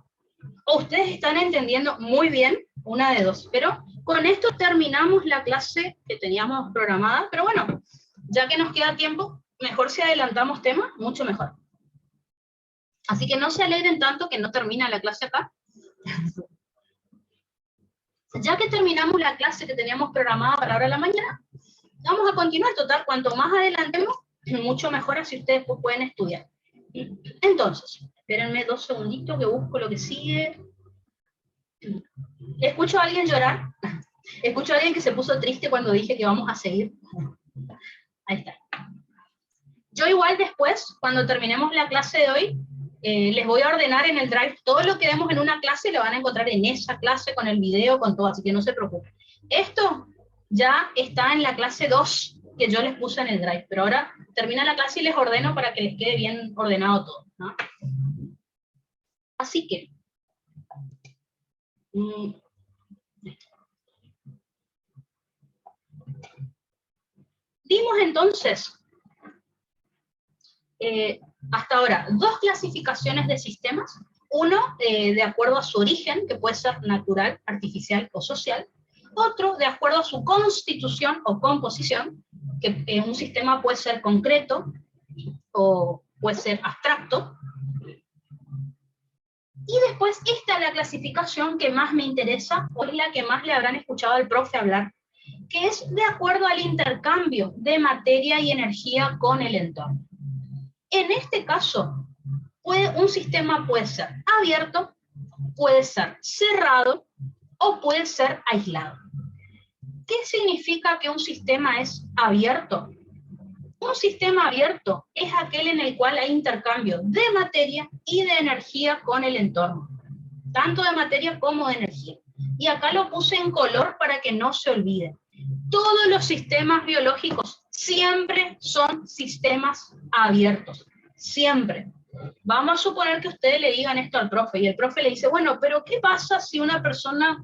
o ustedes están entendiendo muy bien, una de dos. Pero con esto terminamos la clase que teníamos programada. Pero bueno, ya que nos queda tiempo, mejor si adelantamos temas, mucho mejor. Así que no se alegren tanto que no termina la clase acá. Ya que terminamos la clase que teníamos programada para ahora de la mañana, vamos a continuar. Total, cuanto más adelantemos, mucho mejor, así ustedes pues pueden estudiar. Entonces, espérenme 2 segunditos que busco lo que sigue. ¿Escucho a alguien llorar? ¿Escucho a alguien que se puso triste cuando dije que vamos a seguir? Ahí está. Yo igual después, cuando terminemos la clase de hoy, les voy a ordenar en el Drive todo lo que vemos en una clase, lo van a encontrar en esa clase con el video, con todo, así que no se preocupen. Esto ya está en la clase 2 que yo les puse en el Drive, pero ahora termina la clase y les ordeno para que les quede bien ordenado todo, ¿no? Así que, Dimos entonces, hasta ahora, dos clasificaciones de sistemas. Uno, de acuerdo a su origen, que puede ser natural, artificial o social. Otro, de acuerdo a su constitución o composición, que un sistema puede ser concreto o puede ser abstracto. Y después, esta es la clasificación que más me interesa, o es la que más le habrán escuchado al profe hablar, que es de acuerdo al intercambio de materia y energía con el entorno. En este caso, un sistema puede ser abierto, puede ser cerrado o puede ser aislado. ¿Qué significa que un sistema es abierto? Un sistema abierto es aquel en el cual hay intercambio de materia y de energía con el entorno, tanto de materia como de energía. Y acá lo puse en color para que no se olvide. Todos los sistemas biológicos siempre son sistemas abiertos, siempre. Vamos a suponer que ustedes le digan esto al profe, y el profe le dice, bueno, pero ¿qué pasa si una persona,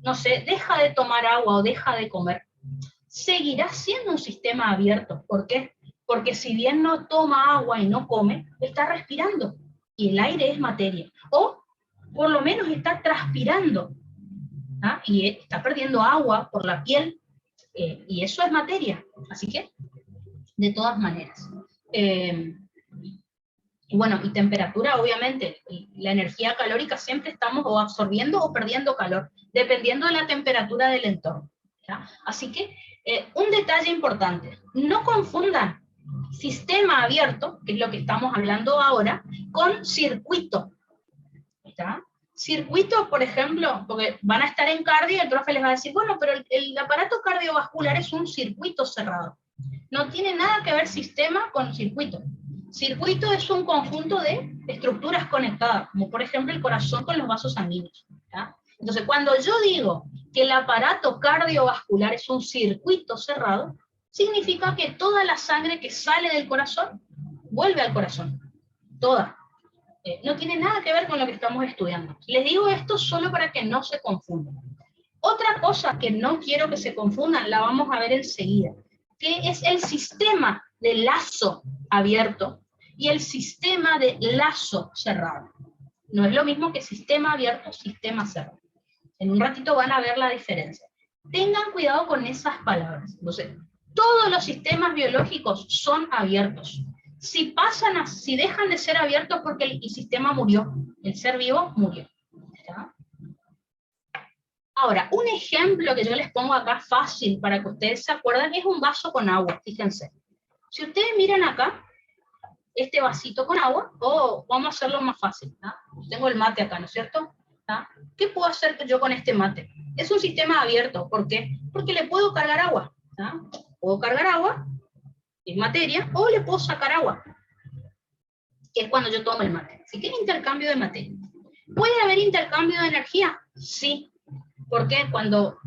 no sé, deja de tomar agua o deja de comer? Seguirá siendo un sistema abierto. ¿Por qué? Porque si bien no toma agua y no come, está respirando, y el aire es materia, o por lo menos está transpirando, ¿ah? Y está perdiendo agua por la piel, y eso es materia. Así que, de todas maneras. Bueno, y temperatura, obviamente, la energía calórica siempre estamos o absorbiendo o perdiendo calor, dependiendo de la temperatura del entorno, ¿ya? Así que, un detalle importante, no confundan sistema abierto, que es lo que estamos hablando ahora, con circuito, ¿ya? Circuito, por ejemplo, porque van a estar en cardio y el profe les va a decir, bueno, pero el aparato cardiovascular es un circuito cerrado. No tiene nada que ver sistema con circuito. Circuito es un conjunto de estructuras conectadas, como por ejemplo el corazón con los vasos sanguíneos, ¿ya? Entonces, cuando yo digo que el aparato cardiovascular es un circuito cerrado, significa que toda la sangre que sale del corazón vuelve al corazón, toda. No tiene nada que ver con lo que estamos estudiando. Les digo esto solo para que no se confundan. Otra cosa que no quiero que se confundan, la vamos a ver enseguida, que es el sistema de lazo abierto y el sistema de lazo cerrado. No es lo mismo que sistema abierto, sistema cerrado. En un ratito van a ver la diferencia. Tengan cuidado con esas palabras. Entonces, todos los sistemas biológicos son abiertos. Si dejan de ser abiertos porque el sistema murió, el ser vivo murió, ¿ya? Ahora, un ejemplo que yo les pongo acá fácil para que ustedes se acuerden es un vaso con agua, fíjense. Si ustedes miran acá, este vasito con agua, vamos a hacerlo más fácil, ¿no? Tengo el mate acá, ¿no es cierto? ¿No? ¿Qué puedo hacer yo con este mate? Es un sistema abierto, ¿por qué? Porque le puedo cargar agua, ¿no? Puedo cargar agua, es materia, o le puedo sacar agua, que es cuando yo tomo el mate. Así que es intercambio de materia. ¿Puede haber intercambio de energía? Sí. Porque cuando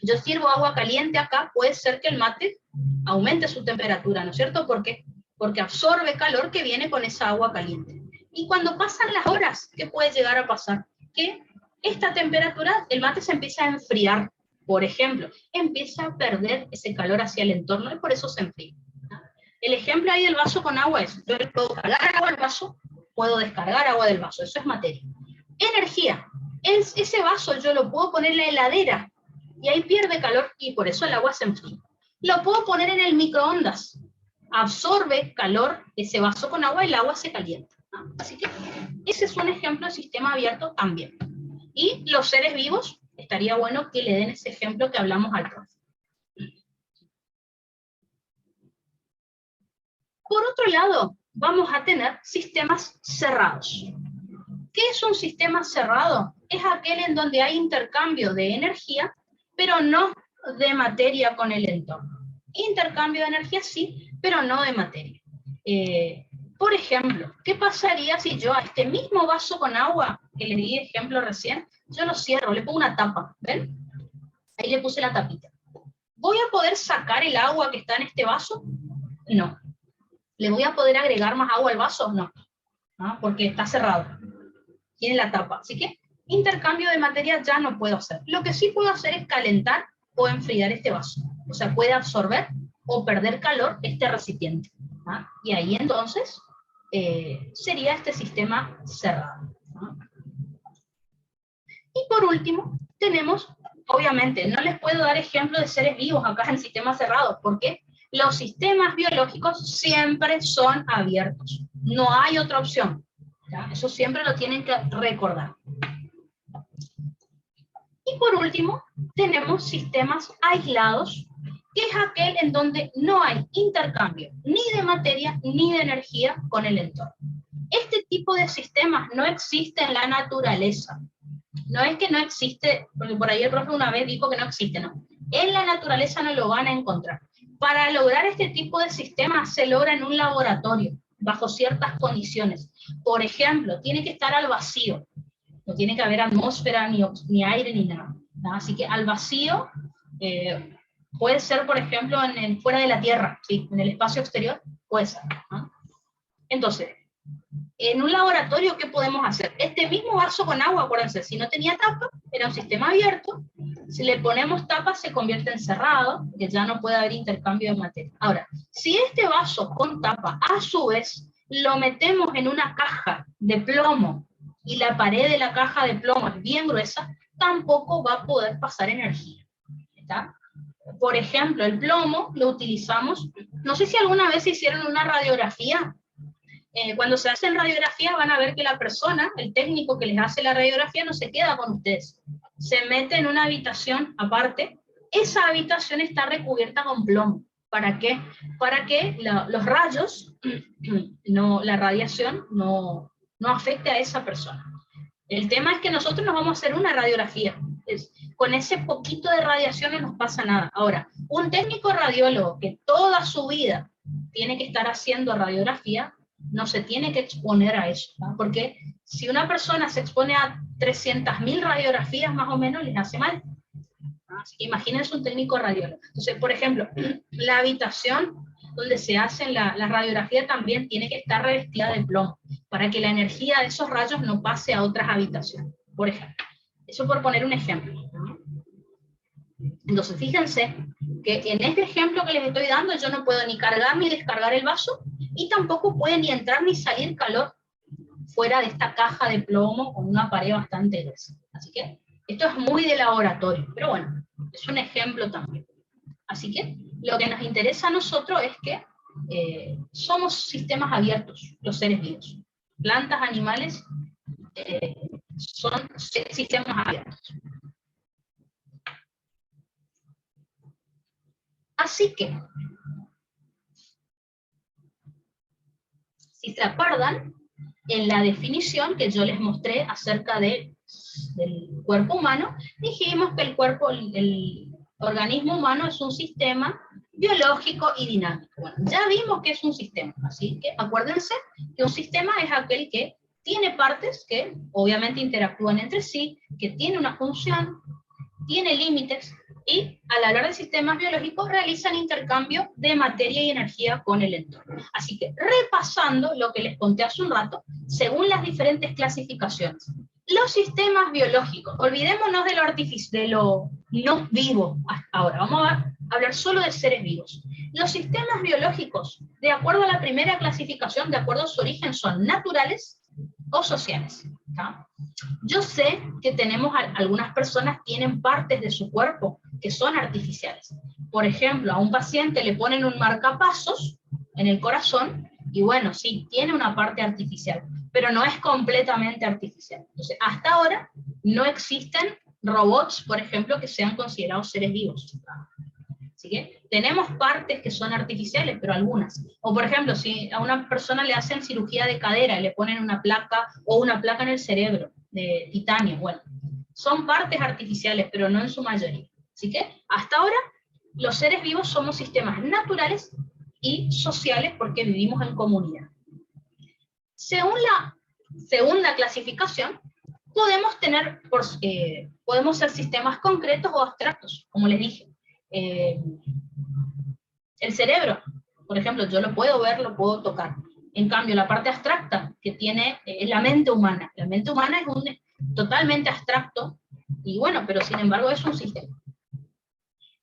yo sirvo agua caliente acá, puede ser que el mate aumente su temperatura, ¿no es cierto? ¿Por qué? Porque absorbe calor que viene con esa agua caliente. Y cuando pasan las horas, ¿qué puede llegar a pasar? Que esta temperatura, el mate se empieza a enfriar, por ejemplo, empieza a perder ese calor hacia el entorno y por eso se enfría. El ejemplo ahí del vaso con agua es, yo puedo cargar agua al vaso, puedo descargar agua del vaso, eso es materia. Energía. Ese vaso yo lo puedo poner en la heladera y ahí pierde calor y por eso el agua se enfría. Lo puedo poner en el microondas, absorbe calor ese vaso con agua y el agua se calienta, ¿no? Así que ese es un ejemplo de sistema abierto también. Y los seres vivos, estaría bueno que le den ese ejemplo que hablamos al profe. Por otro lado, vamos a tener sistemas cerrados. ¿Qué es un sistema cerrado? Es aquel en donde hay intercambio de energía, pero no de materia con el entorno. Intercambio de energía sí, pero no de materia. Por ejemplo, ¿qué pasaría si yo a este mismo vaso con agua, que les di ejemplo recién, yo lo cierro, le pongo una tapa, ¿ven? Ahí le puse la tapita. ¿Voy a poder sacar el agua que está en este vaso? No. ¿Le voy a poder agregar más agua al vaso? No. ¿No? Porque está cerrado. Tiene la tapa. Así que intercambio de materia ya no puedo hacer. Lo que sí puedo hacer es calentar o enfriar este vaso. O sea, puede absorber o perder calor este recipiente. ¿Ah? Y ahí entonces sería este sistema cerrado. ¿Ah? Y por último, tenemos, obviamente, no les puedo dar ejemplo de seres vivos acá en sistemas cerrados, porque los sistemas biológicos siempre son abiertos. No hay otra opción. ¿Ya? Eso siempre lo tienen que recordar. Y por último, tenemos sistemas aislados, que es aquel en donde no hay intercambio ni de materia ni de energía con el entorno. Este tipo de sistemas no existe en la naturaleza. No es que no existe, porque por ahí el profe una vez dijo que no existe, no. En la naturaleza no lo van a encontrar. Para lograr este tipo de sistemas se logra en un laboratorio, bajo ciertas condiciones. Por ejemplo, tiene que estar al vacío. No tiene que haber atmósfera, ni aire, ni nada. ¿No? Así que al vacío puede ser, por ejemplo, fuera de la Tierra, ¿sí? En el espacio exterior, puede ser. ¿No? Entonces, en un laboratorio, ¿qué podemos hacer? Este mismo vaso con agua, acuérdense, si no tenía tapa, era un sistema abierto. Si le ponemos tapa, se convierte en cerrado, que ya no puede haber intercambio de materia. Ahora, si este vaso con tapa, a su vez, lo metemos en una caja de plomo, y la pared de la caja de plomo es bien gruesa, tampoco va a poder pasar energía. ¿Está? Por ejemplo, el plomo lo utilizamos, no sé si alguna vez hicieron una radiografía. Cuando se hacen radiografías van a ver que la persona, el técnico que les hace la radiografía, no se queda con ustedes. Se mete en una habitación aparte. Esa habitación está recubierta con plomo. ¿Para qué? Para que los rayos, la radiación, no afecte a esa persona. El tema es que nosotros nos vamos a hacer una radiografía. Con ese poquito de radiación no nos pasa nada. Ahora, un técnico radiólogo que toda su vida tiene que estar haciendo radiografía, no se tiene que exponer a eso, ¿no? Porque si una persona se expone a 300.000 radiografías más o menos, les hace mal. ¿No? Así que imagínense un técnico radiólogo. Entonces, por ejemplo, la habitación donde se hacen la radiografía también tiene que estar revestida de plomo, para que la energía de esos rayos no pase a otras habitaciones, por ejemplo. Eso por poner un ejemplo, ¿no? Entonces, fíjense que en este ejemplo que les estoy dando, yo no puedo ni cargar ni descargar el vaso, y tampoco puede ni entrar ni salir calor fuera de esta caja de plomo con una pared bastante gruesa. Así que esto es muy de laboratorio, pero bueno, es un ejemplo también. Así que lo que nos interesa a nosotros es que somos sistemas abiertos, los seres vivos. Plantas, animales, son sistemas abiertos. Así que, si se acuerdan, en la definición que yo les mostré acerca del cuerpo humano, dijimos que el organismo humano es un sistema biológico y dinámico. Bueno, ya vimos que es un sistema, así que acuérdense que un sistema es aquel que tiene partes que obviamente interactúan entre sí, que tiene una función, tiene límites, y al hablar de sistemas biológicos realizan intercambio de materia y energía con el entorno. Así que repasando lo que les conté hace un rato, según las diferentes clasificaciones, los sistemas biológicos, olvidémonos de lo no vivo hasta ahora, vamos a hablar solo de seres vivos. Los sistemas biológicos, de acuerdo a la primera clasificación, de acuerdo a su origen, son naturales o sociales. ¿Tá? Yo sé que algunas personas tienen partes de su cuerpo que son artificiales. Por ejemplo, a un paciente le ponen un marcapasos en el corazón, y bueno, sí, tiene una parte artificial, pero no es completamente artificial. Entonces, hasta ahora no existen robots, por ejemplo, que sean considerados seres vivos. Así que tenemos partes que son artificiales, pero algunas. O por ejemplo, si a una persona le hacen cirugía de cadera y le ponen una placa o una placa en el cerebro de titanio, bueno, son partes artificiales, pero no en su mayoría. Así que hasta ahora los seres vivos somos sistemas naturales y sociales porque vivimos en comunidad. Según la segunda clasificación, podemos ser sistemas concretos o abstractos, como les dije. El cerebro, por ejemplo, yo lo puedo ver, lo puedo tocar. En cambio, la parte abstracta que tiene la mente humana es totalmente abstracto, y bueno, pero sin embargo es un sistema.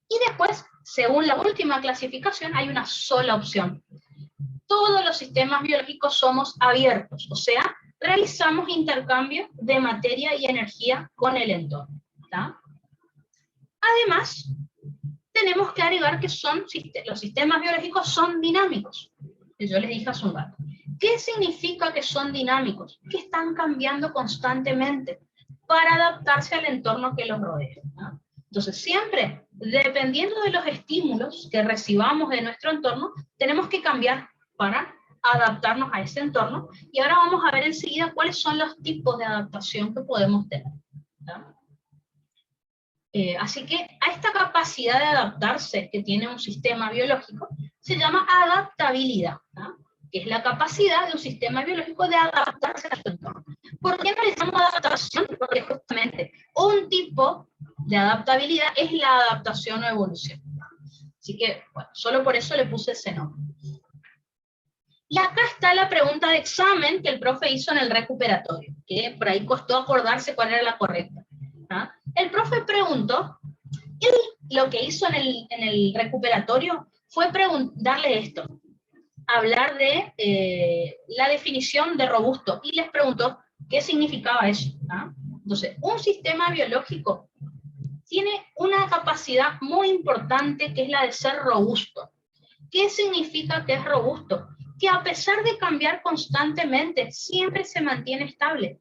Y después, según la última clasificación, hay una sola opción. Todos los sistemas biológicos somos abiertos, o sea, realizamos intercambio de materia y energía con el entorno. ¿Tá? Además, tenemos que agregar que los sistemas biológicos son dinámicos, que yo les dije hace un rato. ¿Qué significa que son dinámicos? Que están cambiando constantemente para adaptarse al entorno que los rodea. ¿No? Entonces, siempre, dependiendo de los estímulos que recibamos de nuestro entorno, tenemos que cambiar para adaptarnos a ese entorno. Y ahora vamos a ver enseguida cuáles son los tipos de adaptación que podemos tener. ¿No? Así que a esta capacidad de adaptarse que tiene un sistema biológico se llama adaptabilidad, ¿no? Que es la capacidad de un sistema biológico de adaptarse a su entorno. ¿Por qué realizamos adaptación? Porque justamente un tipo de adaptabilidad es la adaptación o evolución. Así que, bueno, solo por eso le puse ese nombre. Y acá está la pregunta de examen que el profe hizo en el recuperatorio, que por ahí costó acordarse cuál era la correcta. ¿Ah? El profe preguntó, él lo que hizo en el recuperatorio fue darle esto, hablar de la definición de robusto, y les preguntó qué significaba eso. ¿Ah? Entonces, un sistema biológico tiene una capacidad muy importante que es la de ser robusto. ¿Qué significa que es robusto? Que a pesar de cambiar constantemente, siempre se mantiene estable.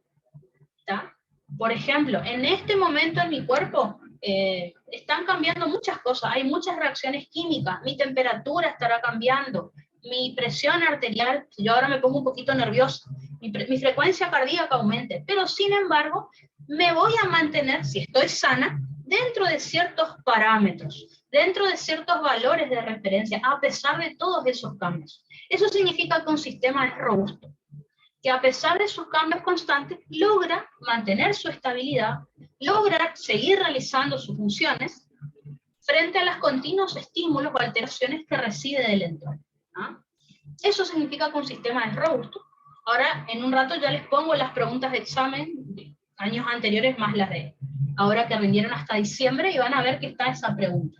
¿Tá? Por ejemplo, en este momento en mi cuerpo están cambiando muchas cosas, hay muchas reacciones químicas, mi temperatura estará cambiando, mi presión arterial, yo ahora me pongo un poquito nerviosa, mi frecuencia cardíaca aumente, pero sin embargo me voy a mantener, si estoy sana, dentro de ciertos parámetros, dentro de ciertos valores de referencia, a pesar de todos esos cambios. Eso significa que un sistema es robusto, que a pesar de sus cambios constantes, logra mantener su estabilidad, logra seguir realizando sus funciones frente a los continuos estímulos o alteraciones que recibe del entorno. ¿Ah? Eso significa que un sistema es robusto. Ahora, en un rato ya les pongo las preguntas de examen de años anteriores más las de ahora que rindieron hasta diciembre y van a ver que está esa pregunta.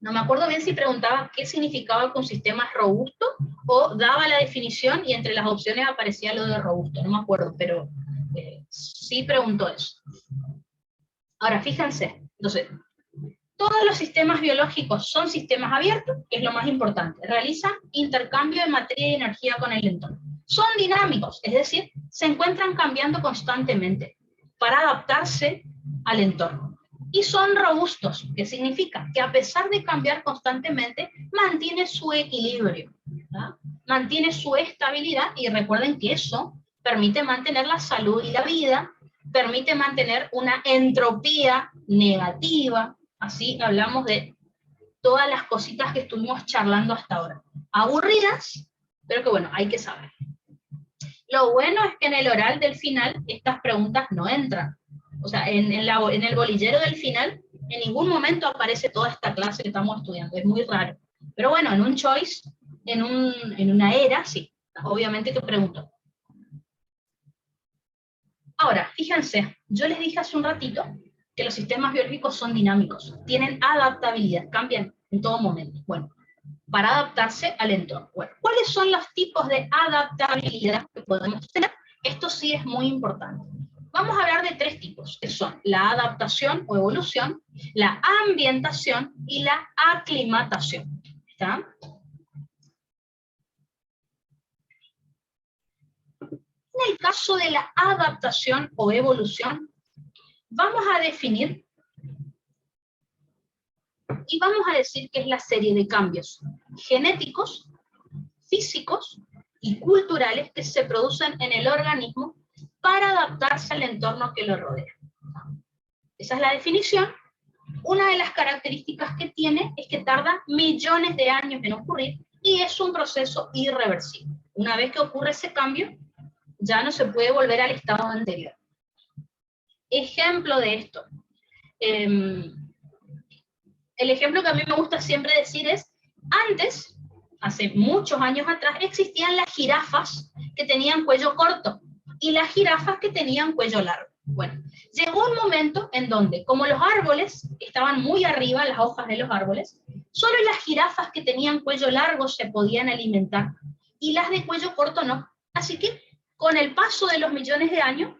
No me acuerdo bien si preguntaba qué significaba que un sistema es robusto o daba la definición y entre las opciones aparecía lo de robusto. No me acuerdo, pero sí preguntó eso. Ahora, fíjense. Entonces, todos los sistemas biológicos son sistemas abiertos, que es lo más importante. Realizan intercambio de materia y energía con el entorno. Son dinámicos, es decir, se encuentran cambiando constantemente para adaptarse al entorno. Y son robustos, que significa que a pesar de cambiar constantemente, mantiene su equilibrio, ¿verdad? Mantiene su estabilidad, y recuerden que eso permite mantener la salud y la vida, permite mantener una entropía negativa. Así hablamos de todas las cositas que estuvimos charlando hasta ahora. Aburridas, pero que bueno, hay que saber. Lo bueno es que en el oral del final estas preguntas no entran. O sea, en el bolillero del final, en ningún momento aparece toda esta clase que estamos estudiando. Es muy raro. Pero bueno, en un choice, en una era, sí. Obviamente que pregunto. Ahora, fíjense, yo les dije hace un ratito que los sistemas biológicos son dinámicos, tienen adaptabilidad, cambian en todo momento. Bueno, para adaptarse al entorno. Bueno, ¿cuáles son los tipos de adaptabilidad que podemos tener? Esto sí es muy importante. Vamos a hablar de tres tipos, que son la adaptación o evolución, la ambientación y la aclimatación. ¿Está? En el caso de la adaptación o evolución, vamos a definir y vamos a decir que es la serie de cambios genéticos, físicos y culturales que se producen en el organismo para adaptarse al entorno que lo rodea. Esa es la definición. Una de las características que tiene es que tarda millones de años en ocurrir y es un proceso irreversible. Una vez que ocurre ese cambio, ya no se puede volver al estado anterior. Ejemplo de esto. El ejemplo que a mí me gusta siempre decir es, antes, hace muchos años atrás, existían las jirafas que tenían cuello corto y las jirafas que tenían cuello largo. Bueno, llegó un momento en donde, como los árboles estaban muy arriba, las hojas de los árboles, solo las jirafas que tenían cuello largo se podían alimentar, y las de cuello corto no. Así que, con el paso de los millones de años,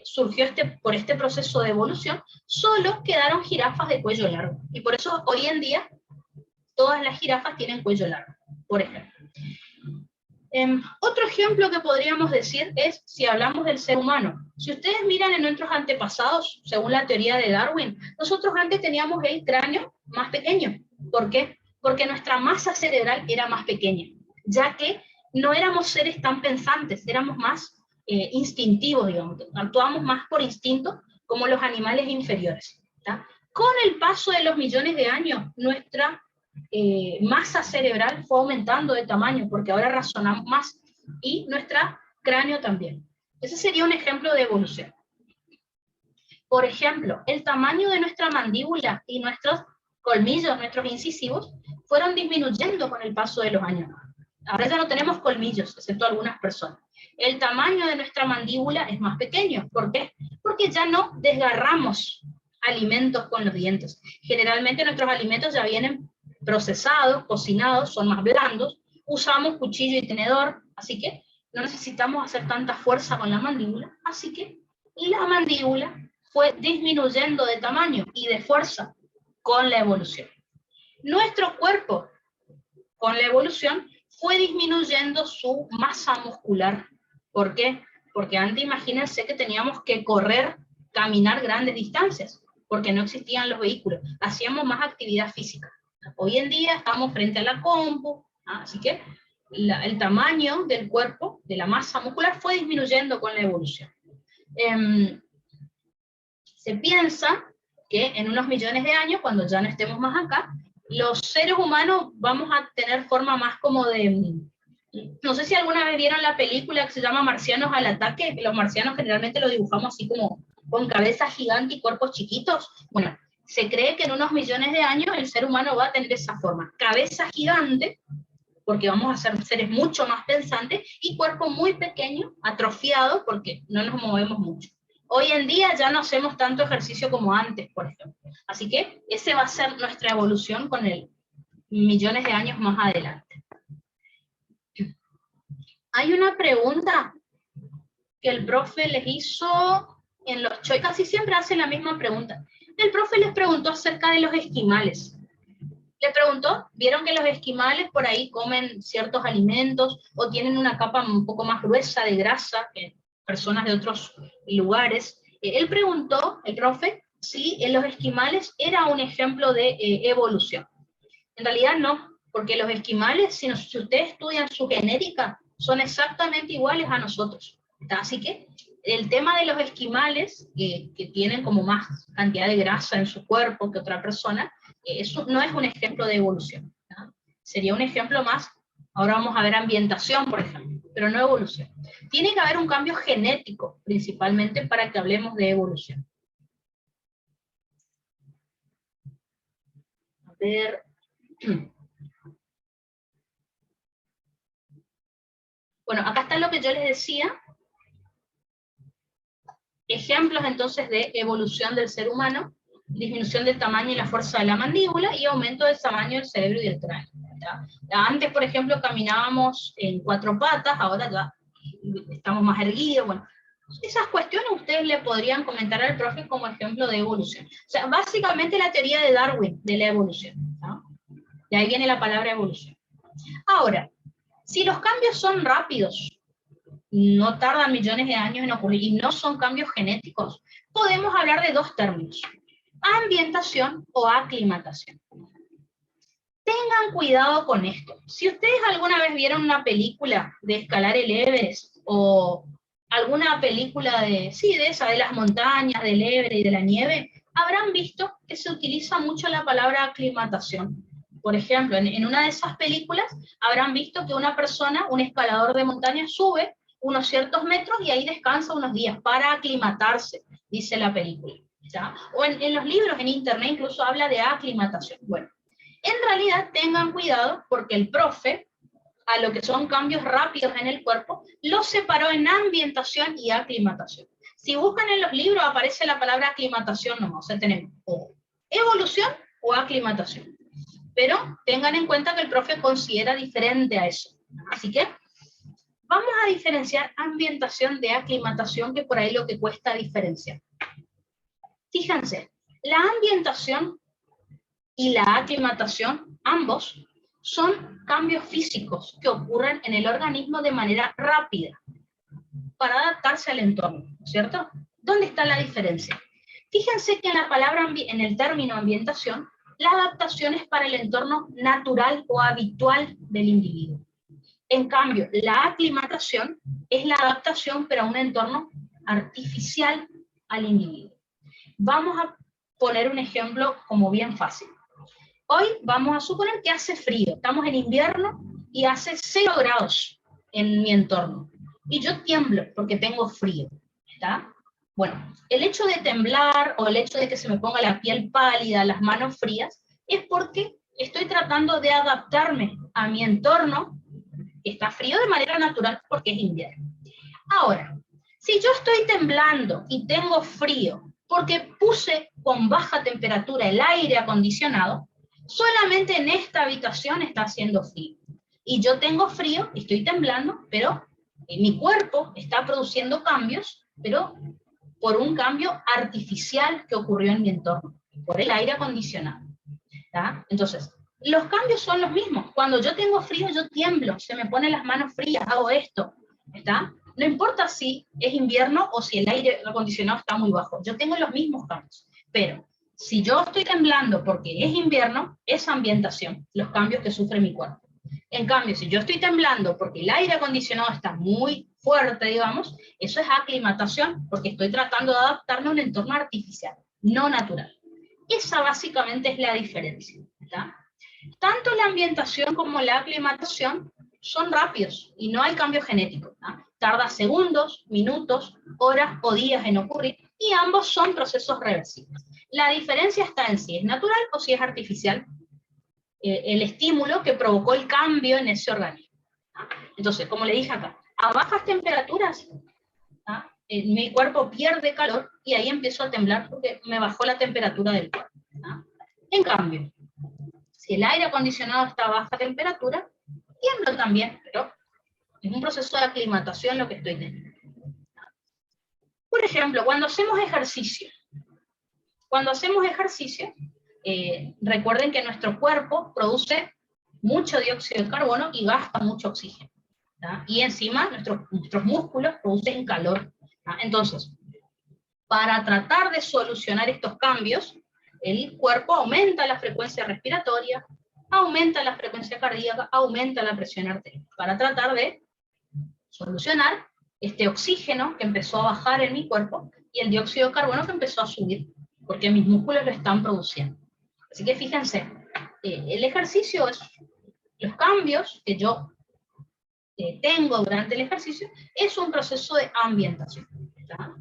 surgió por este proceso de evolución, solo quedaron jirafas de cuello largo. Y por eso hoy en día todas las jirafas tienen cuello largo, por ejemplo. Otro ejemplo que podríamos decir es si hablamos del ser humano. Si ustedes miran en nuestros antepasados, según la teoría de Darwin, nosotros antes teníamos el cráneo más pequeño. ¿Por qué? Porque nuestra masa cerebral era más pequeña, ya que no éramos seres tan pensantes, éramos más instintivos, digamos, actuábamos más por instinto como los animales inferiores. ¿Tá? Con el paso de los millones de años, nuestra masa cerebral fue aumentando de tamaño, porque ahora razonamos más, y nuestro cráneo también. Ese sería un ejemplo de evolución. Por ejemplo, el tamaño de nuestra mandíbula y nuestros colmillos, nuestros incisivos, fueron disminuyendo con el paso de los años. Ahora ya no tenemos colmillos, excepto algunas personas. El tamaño de nuestra mandíbula es más pequeño. ¿Por qué? Porque ya no desgarramos alimentos con los dientes. Generalmente nuestros alimentos ya vienen procesados, cocinados, son más blandos. Usamos cuchillo y tenedor, así que no necesitamos hacer tanta fuerza con la mandíbula. Así que la mandíbula fue disminuyendo de tamaño y de fuerza con la evolución. Nuestro cuerpo, con la evolución, fue disminuyendo su masa muscular. ¿Por qué? Porque antes imagínense que teníamos que correr, caminar grandes distancias, porque no existían los vehículos, hacíamos más actividad física. Hoy en día estamos frente a la compu, así que el tamaño del cuerpo, de la masa muscular, fue disminuyendo con la evolución. Se piensa que en unos millones de años, cuando ya no estemos más acá, los seres humanos vamos a tener forma más como de... No sé si alguna vez vieron la película que se llama Marcianos al Ataque. Los marcianos generalmente los dibujamos así como con cabezas gigantes y cuerpos chiquitos. Bueno, se cree que en unos millones de años el ser humano va a tener esa forma. Cabeza gigante, porque vamos a ser seres mucho más pensantes, y cuerpo muy pequeño, atrofiado, porque no nos movemos mucho. Hoy en día ya no hacemos tanto ejercicio como antes, por ejemplo. Así que ese va a ser nuestra evolución con el millones de años más adelante. Hay una pregunta que el profe les hizo en los choy, casi siempre hace la misma pregunta. El profe les preguntó acerca de los esquimales. Le preguntó, ¿vieron que los esquimales por ahí comen ciertos alimentos o tienen una capa un poco más gruesa de grasa que personas de otros lugares? Él preguntó, el profe, si los esquimales era un ejemplo de evolución. En realidad no, porque los esquimales, si ustedes estudian su genética, son exactamente iguales a nosotros. Así que el tema de los esquimales, que tienen como más cantidad de grasa en su cuerpo que otra persona, eso no es un ejemplo de evolución. Sería un ejemplo más, ahora vamos a ver ambientación, por ejemplo, pero no evolución. Tiene que haber un cambio genético, principalmente, para que hablemos de evolución. A ver... Bueno, acá está lo que yo les decía. Ejemplos entonces de evolución del ser humano: disminución del tamaño y la fuerza de la mandíbula y aumento del tamaño del cerebro y del cráneo. Antes, por ejemplo, caminábamos en 4 patas, ahora ya estamos más erguidos. Bueno, esas cuestiones ustedes le podrían comentar al profe como ejemplo de evolución. O sea, básicamente la teoría de Darwin de la evolución, ¿no? De ahí viene la palabra evolución. Ahora, si los cambios son rápidos, no tardan millones de años en ocurrir y no son cambios genéticos, podemos hablar de 2 términos: ambientación o aclimatación. Tengan cuidado con esto. Si ustedes alguna vez vieron una película de escalar el Everest, o alguna película de esa, de las montañas, del Everest y de la nieve, habrán visto que se utiliza mucho la palabra aclimatación. Por ejemplo, en una de esas películas habrán visto que una persona, un escalador de montaña, sube unos ciertos metros y ahí descansa unos días para aclimatarse, dice la película, ¿ya? O en los libros, en internet incluso habla de aclimatación. Bueno, en realidad tengan cuidado, porque el profe, a lo que son cambios rápidos en el cuerpo, los separó en ambientación y aclimatación. Si buscan en los libros aparece la palabra aclimatación nomás, o sea, tenemos o evolución o aclimatación. Pero tengan en cuenta que el profe considera diferente a eso. Así que vamos a diferenciar ambientación de aclimatación, que por ahí lo que cuesta diferenciar. Fíjense, la ambientación y la aclimatación, ambos, son cambios físicos que ocurren en el organismo de manera rápida para adaptarse al entorno, ¿cierto? ¿Dónde está la diferencia? Fíjense que en la palabra, en el término ambientación, la adaptación es para el entorno natural o habitual del individuo. En cambio, la aclimatación es la adaptación para un entorno artificial al individuo. Vamos a poner un ejemplo como bien fácil. Hoy vamos a suponer que hace frío, estamos en invierno y hace 0 grados en mi entorno. Y yo tiemblo porque tengo frío, ¿está? Bueno, el hecho de temblar o el hecho de que se me ponga la piel pálida, las manos frías, es porque estoy tratando de adaptarme a mi entorno, que está frío de manera natural porque es invierno. Ahora, si yo estoy temblando y tengo frío porque puse con baja temperatura el aire acondicionado, solamente en esta habitación está haciendo frío. Y yo tengo frío, estoy temblando, pero mi cuerpo está produciendo cambios, pero por un cambio artificial que ocurrió en mi entorno, por el aire acondicionado. ¿Tá? Entonces, los cambios son los mismos. Cuando yo tengo frío, yo tiemblo, se me ponen las manos frías, hago esto. ¿Está? No importa si es invierno o si el aire acondicionado está muy bajo, yo tengo los mismos cambios. Pero si yo estoy temblando porque es invierno, es ambientación, los cambios que sufre mi cuerpo. En cambio, si yo estoy temblando porque el aire acondicionado está muy fuerte, digamos, eso es aclimatación, porque estoy tratando de adaptarme a un entorno artificial, no natural. Esa básicamente es la diferencia, ¿tá? Tanto la ambientación como la aclimatación son rápidos y no hay cambio genético, ¿tá? Tarda segundos, minutos, horas o días en ocurrir, y ambos son procesos reversibles. La diferencia está en si es natural o si es artificial el estímulo que provocó el cambio en ese organismo. ¿Tá? Entonces, como le dije acá, a bajas temperaturas, ¿tá? Mi cuerpo pierde calor y ahí empiezo a temblar porque me bajó la temperatura del cuerpo. ¿Tá? En cambio, si el aire acondicionado está a baja temperatura, tiemblo también, pero es un proceso de aclimatación lo que estoy teniendo. Por ejemplo, cuando hacemos ejercicio, recuerden que nuestro cuerpo produce mucho dióxido de carbono y gasta mucho oxígeno. ¿Tá? Y encima nuestros músculos producen calor. ¿Tá? Entonces, para tratar de solucionar estos cambios, el cuerpo aumenta la frecuencia respiratoria, aumenta la frecuencia cardíaca, aumenta la presión arterial, para tratar de solucionar este oxígeno que empezó a bajar en mi cuerpo y el dióxido de carbono que empezó a subir, porque mis músculos lo están produciendo. Así que fíjense, el ejercicio es los cambios que yo tengo durante el ejercicio, es un proceso de ambientación. ¿Tá?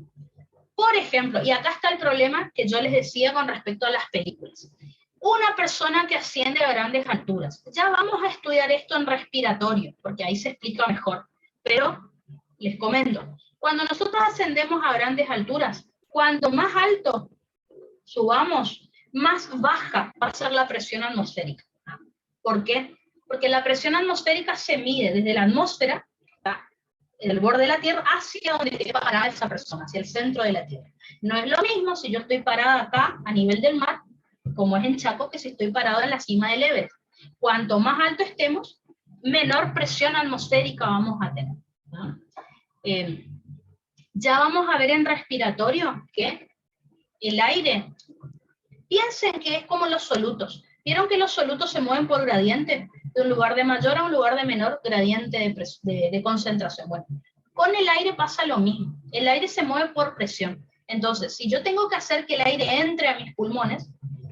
Por ejemplo, y acá está el problema que yo les decía con respecto a las películas. Una persona que asciende a grandes alturas. Ya vamos a estudiar esto en respiratorio, porque ahí se explica mejor. Pero les comento, cuando nosotros ascendemos a grandes alturas, cuanto más alto subamos, más baja va a ser la presión atmosférica. ¿Por qué? Porque la presión atmosférica se mide desde la atmósfera, el borde de la Tierra, hacia donde esté parada esa persona, hacia el centro de la Tierra. No es lo mismo si yo estoy parada acá, a nivel del mar, como es en Chaco, que si estoy parado en la cima del Everest. Cuanto más alto estemos, menor presión atmosférica vamos a tener. ¿No? Ya vamos a ver en respiratorio que el aire, piensen que es como los solutos. ¿Vieron que los solutos se mueven por gradiente? De un lugar de mayor a un lugar de menor gradiente de concentración. Bueno, con el aire pasa lo mismo. El aire se mueve por presión. Entonces, si yo tengo que hacer que el aire entre a mis pulmones,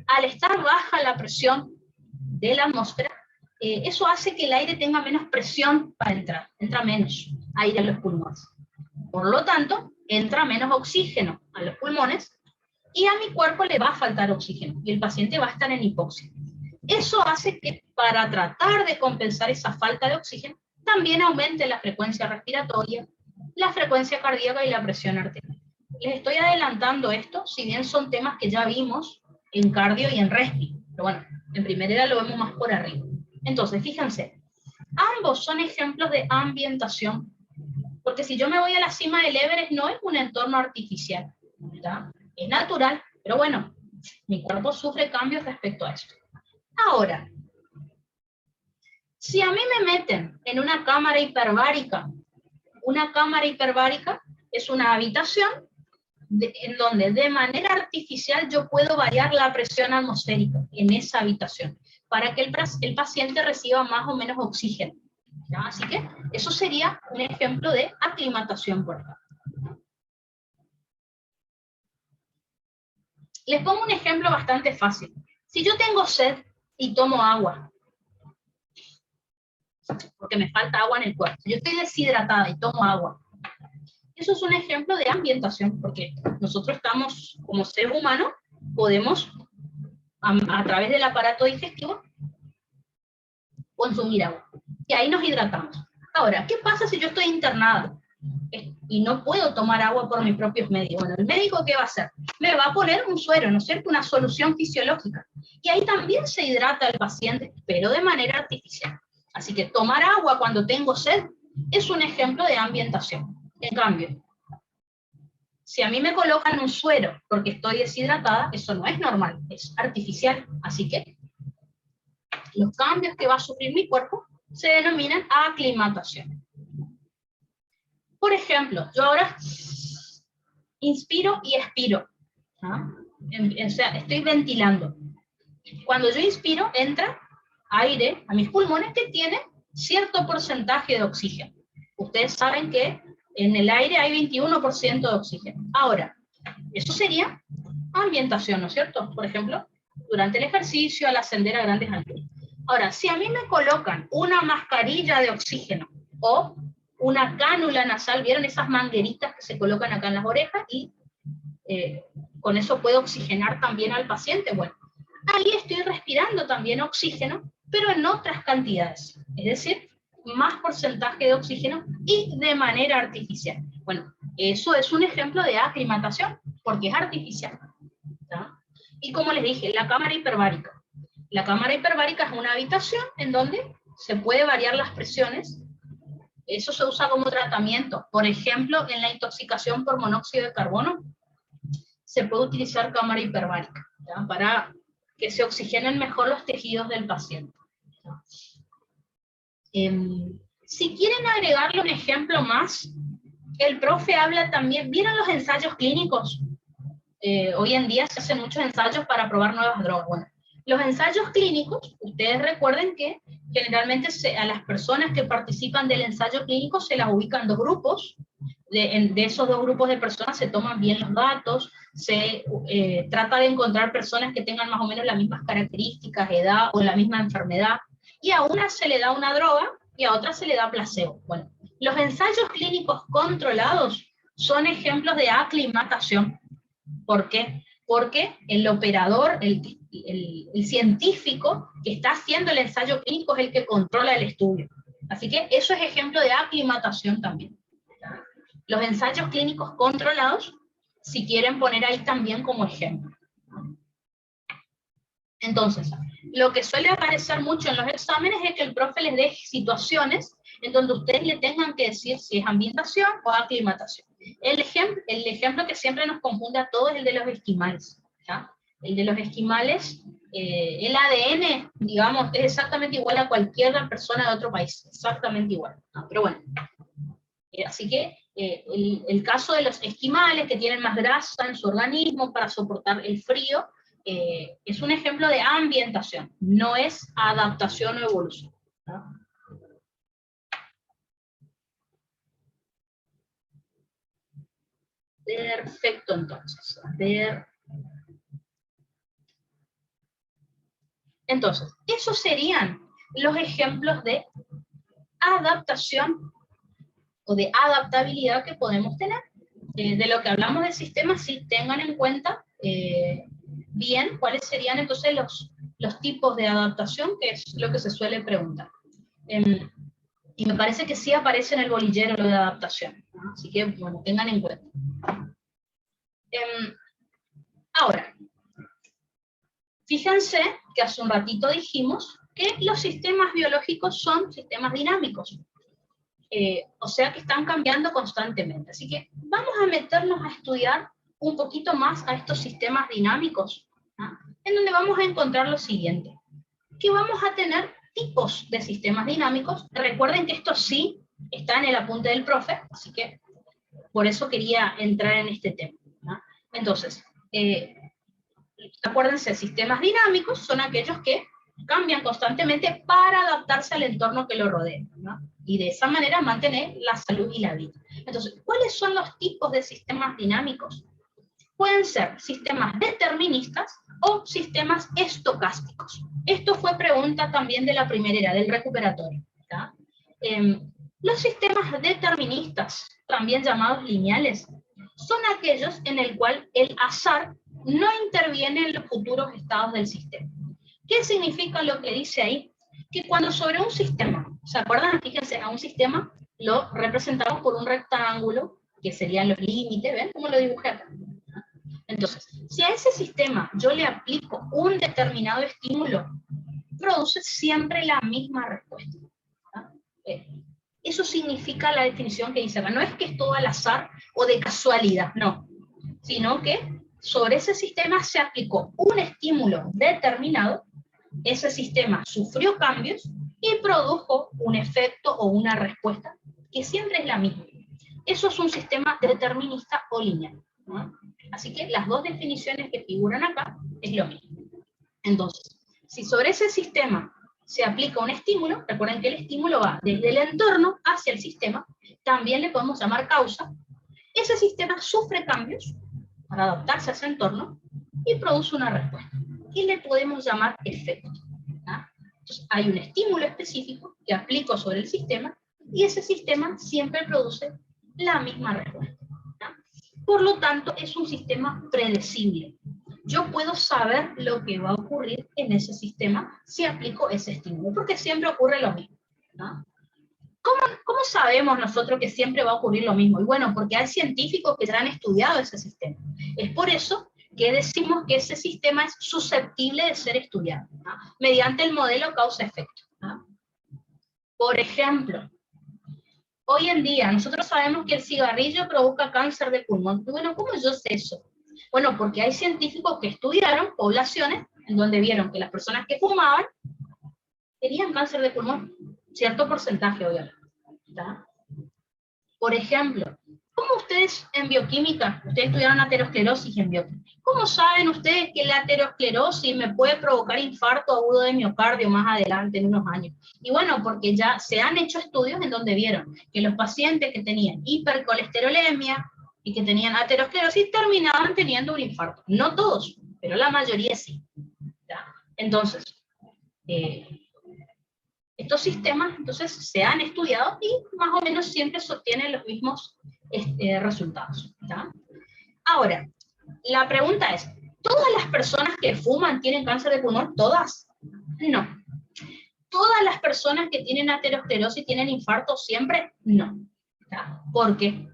al estar baja la presión de la atmósfera, eso hace que el aire tenga menos presión para entrar. Entra menos aire a los pulmones. Por lo tanto, entra menos oxígeno a los pulmones y a mi cuerpo le va a faltar oxígeno y el paciente va a estar en hipoxia. Eso hace que para tratar de compensar esa falta de oxígeno, también aumente la frecuencia respiratoria, la frecuencia cardíaca y la presión arterial. les estoy adelantando esto, si bien son temas que ya vimos en cardio y en respi, pero bueno, en primera lo vemos más por arriba. Entonces, fíjense, ambos son ejemplos de ambientación, porque si yo me voy a la cima del Everest no es un entorno artificial, ¿verdad? Es natural, pero bueno, mi cuerpo sufre cambios respecto a esto. Ahora, si a mí me meten en una cámara hiperbárica es una habitación en donde de manera artificial yo puedo variar la presión atmosférica en esa habitación, para que el paciente reciba más o menos oxígeno, ¿ya? Así que eso sería un ejemplo de aclimatación por acá. Les pongo un ejemplo bastante fácil. Si yo tengo sed y tomo agua, porque me falta agua en el cuerpo, yo estoy deshidratada y tomo agua, eso es un ejemplo de ambientación, porque nosotros estamos, como seres humanos, podemos, a través del aparato digestivo, consumir agua. Y ahí nos hidratamos. Ahora, ¿qué pasa si yo estoy internada y no puedo tomar agua por mis propios medios? Bueno, ¿el médico qué va a hacer? Me va a poner un suero, ¿no es cierto? Una solución fisiológica. Y ahí también se hidrata el paciente, pero de manera artificial. Así que tomar agua cuando tengo sed es un ejemplo de ambientación. En cambio, si a mí me colocan un suero porque estoy deshidratada, eso no es normal, es artificial. Así que los cambios que va a sufrir mi cuerpo se denominan aclimatación. Por ejemplo, yo ahora inspiro y expiro, ¿no? O sea, estoy ventilando. Cuando yo inspiro, entra aire a mis pulmones que tiene cierto porcentaje de oxígeno. Ustedes saben que en el aire hay 21% de oxígeno. Ahora, eso sería ambientación, ¿no es cierto? Por ejemplo, durante el ejercicio, al ascender a grandes alturas. Ahora, si a mí me colocan una mascarilla de oxígeno o una cánula nasal, ¿vieron esas mangueritas que se colocan acá en las orejas? Y con eso puedo oxigenar también al paciente. Bueno, ahí estoy respirando también oxígeno, pero en otras cantidades. Es decir, más porcentaje de oxígeno y de manera artificial. Bueno, eso es un ejemplo de aclimatación, porque es artificial, ¿tá? Y como les dije, la cámara hiperbárica. La cámara hiperbárica es una habitación en donde se puede variar las presiones. Eso se usa como tratamiento. Por ejemplo, en la intoxicación por monóxido de carbono, se puede utilizar cámara hiperbárica, ¿tá? Para que se oxigenen mejor los tejidos del paciente. Si quieren agregarle un ejemplo más, el profe habla también, ¿vieron los ensayos clínicos? Hoy en día se hacen muchos ensayos para probar nuevas drogas. Bueno, los ensayos clínicos, ustedes recuerden que generalmente a las personas que participan del ensayo clínico se las ubican en dos grupos. De esos dos grupos de personas se toman bien los datos, se trata de encontrar personas que tengan más o menos las mismas características, edad o la misma enfermedad, y a una se le da una droga y a otra se le da placebo. Bueno, los ensayos clínicos controlados son ejemplos de aclimatación. ¿Por qué? Porque el operador, el científico que está haciendo el ensayo clínico es el que controla el estudio. Así que eso es ejemplo de aclimatación también. Los ensayos clínicos controlados, si quieren poner ahí también como ejemplo. Entonces, lo que suele aparecer mucho en los exámenes es que el profe les dé situaciones en donde ustedes le tengan que decir si es ambientación o aclimatación. El ejemplo que siempre nos confunde a todos es el de los esquimales, ¿ya? El de los esquimales, el ADN, digamos, es exactamente igual a cualquier persona de otro país, exactamente igual, ¿no? Pero bueno, así que el caso de los esquimales que tienen más grasa en su organismo para soportar el frío, es un ejemplo de ambientación, no es adaptación o evolución, ¿no? Perfecto, entonces. A ver. Entonces, esos serían los ejemplos de adaptación o de adaptabilidad que podemos tener. De lo que hablamos del sistema, sí tengan en cuenta bien cuáles serían entonces los tipos de adaptación, que es lo que se suele preguntar. Y me parece que sí aparece en el bolillero lo de adaptación, ¿no? Así que, bueno, tengan en cuenta. Ahora, fíjense que hace un ratito dijimos que los sistemas biológicos son sistemas dinámicos. O sea que están cambiando constantemente. Así que vamos a meternos a estudiar un poquito más a estos sistemas dinámicos, ¿ah? En donde vamos a encontrar lo siguiente, que vamos a tener tipos de sistemas dinámicos. Recuerden que esto sí está en el apunte del profe, así que por eso quería entrar en este tema, ¿no? Entonces, acuérdense, sistemas dinámicos son aquellos que cambian constantemente para adaptarse al entorno que lo rodea, ¿no? Y de esa manera mantener la salud y la vida. Entonces, ¿cuáles son los tipos de sistemas dinámicos? Pueden ser sistemas deterministas o sistemas estocásticos. Esto fue pregunta también de la primera era, del recuperatorio, ¿tá? Los sistemas deterministas, también llamados lineales, son aquellos en el cual el azar no interviene en los futuros estados del sistema. ¿Qué significa lo que dice ahí? Que cuando sobre un sistema, ¿se acuerdan? Fíjense, a un sistema lo representamos por un rectángulo, que serían los límites, ¿ven? Como lo dibujé acá. Entonces, si a ese sistema yo le aplico un determinado estímulo, produce siempre la misma respuesta. Eso significa la definición que dice acá. No es que es todo al azar o de casualidad, no. Sino que sobre ese sistema se aplicó un estímulo determinado, ese sistema sufrió cambios y produjo un efecto o una respuesta que siempre es la misma. Eso es un sistema determinista o lineal, ¿no? Así que las dos definiciones que figuran acá es lo mismo. Entonces, si sobre ese sistema se aplica un estímulo, recuerden que el estímulo va desde el entorno hacia el sistema, también le podemos llamar causa. Ese sistema sufre cambios para adaptarse a ese entorno y produce una respuesta, y le podemos llamar efecto. Entonces, hay un estímulo específico que aplico sobre el sistema, y ese sistema siempre produce la misma respuesta. Por lo tanto, es un sistema predecible. Yo puedo saber lo que va a ocurrir en ese sistema si aplico ese estímulo, porque siempre ocurre lo mismo, ¿no? ¿Cómo sabemos nosotros que siempre va a ocurrir lo mismo? Y bueno, porque hay científicos que ya han estudiado ese sistema. Es por eso que decimos que ese sistema es susceptible de ser estudiado, ¿no? Mediante el modelo causa-efecto, ¿no? Por ejemplo, hoy en día nosotros sabemos que el cigarrillo provoca cáncer de pulmón. Bueno, ¿cómo yo sé eso? Bueno, porque hay científicos que estudiaron poblaciones en donde vieron que las personas que fumaban tenían cáncer de pulmón, cierto porcentaje, obviamente, ¿tá? Por ejemplo, ¿cómo ustedes en bioquímica, ustedes estudiaron aterosclerosis en bioquímica, cómo saben ustedes que la aterosclerosis me puede provocar infarto agudo de miocardio más adelante en unos años? Y bueno, porque ya se han hecho estudios en donde vieron que los pacientes que tenían hipercolesterolemia y que tenían aterosclerosis terminaban teniendo un infarto. No todos, pero la mayoría sí, ¿tá? Entonces, estos sistemas entonces se han estudiado y más o menos siempre sostienen los mismos resultados, ¿tá? Ahora, la pregunta es, ¿todas las personas que fuman tienen cáncer de pulmón? ¿Todas? No. ¿Todas las personas que tienen aterosclerosis tienen infarto siempre? No. ¿Tá? ¿Por qué?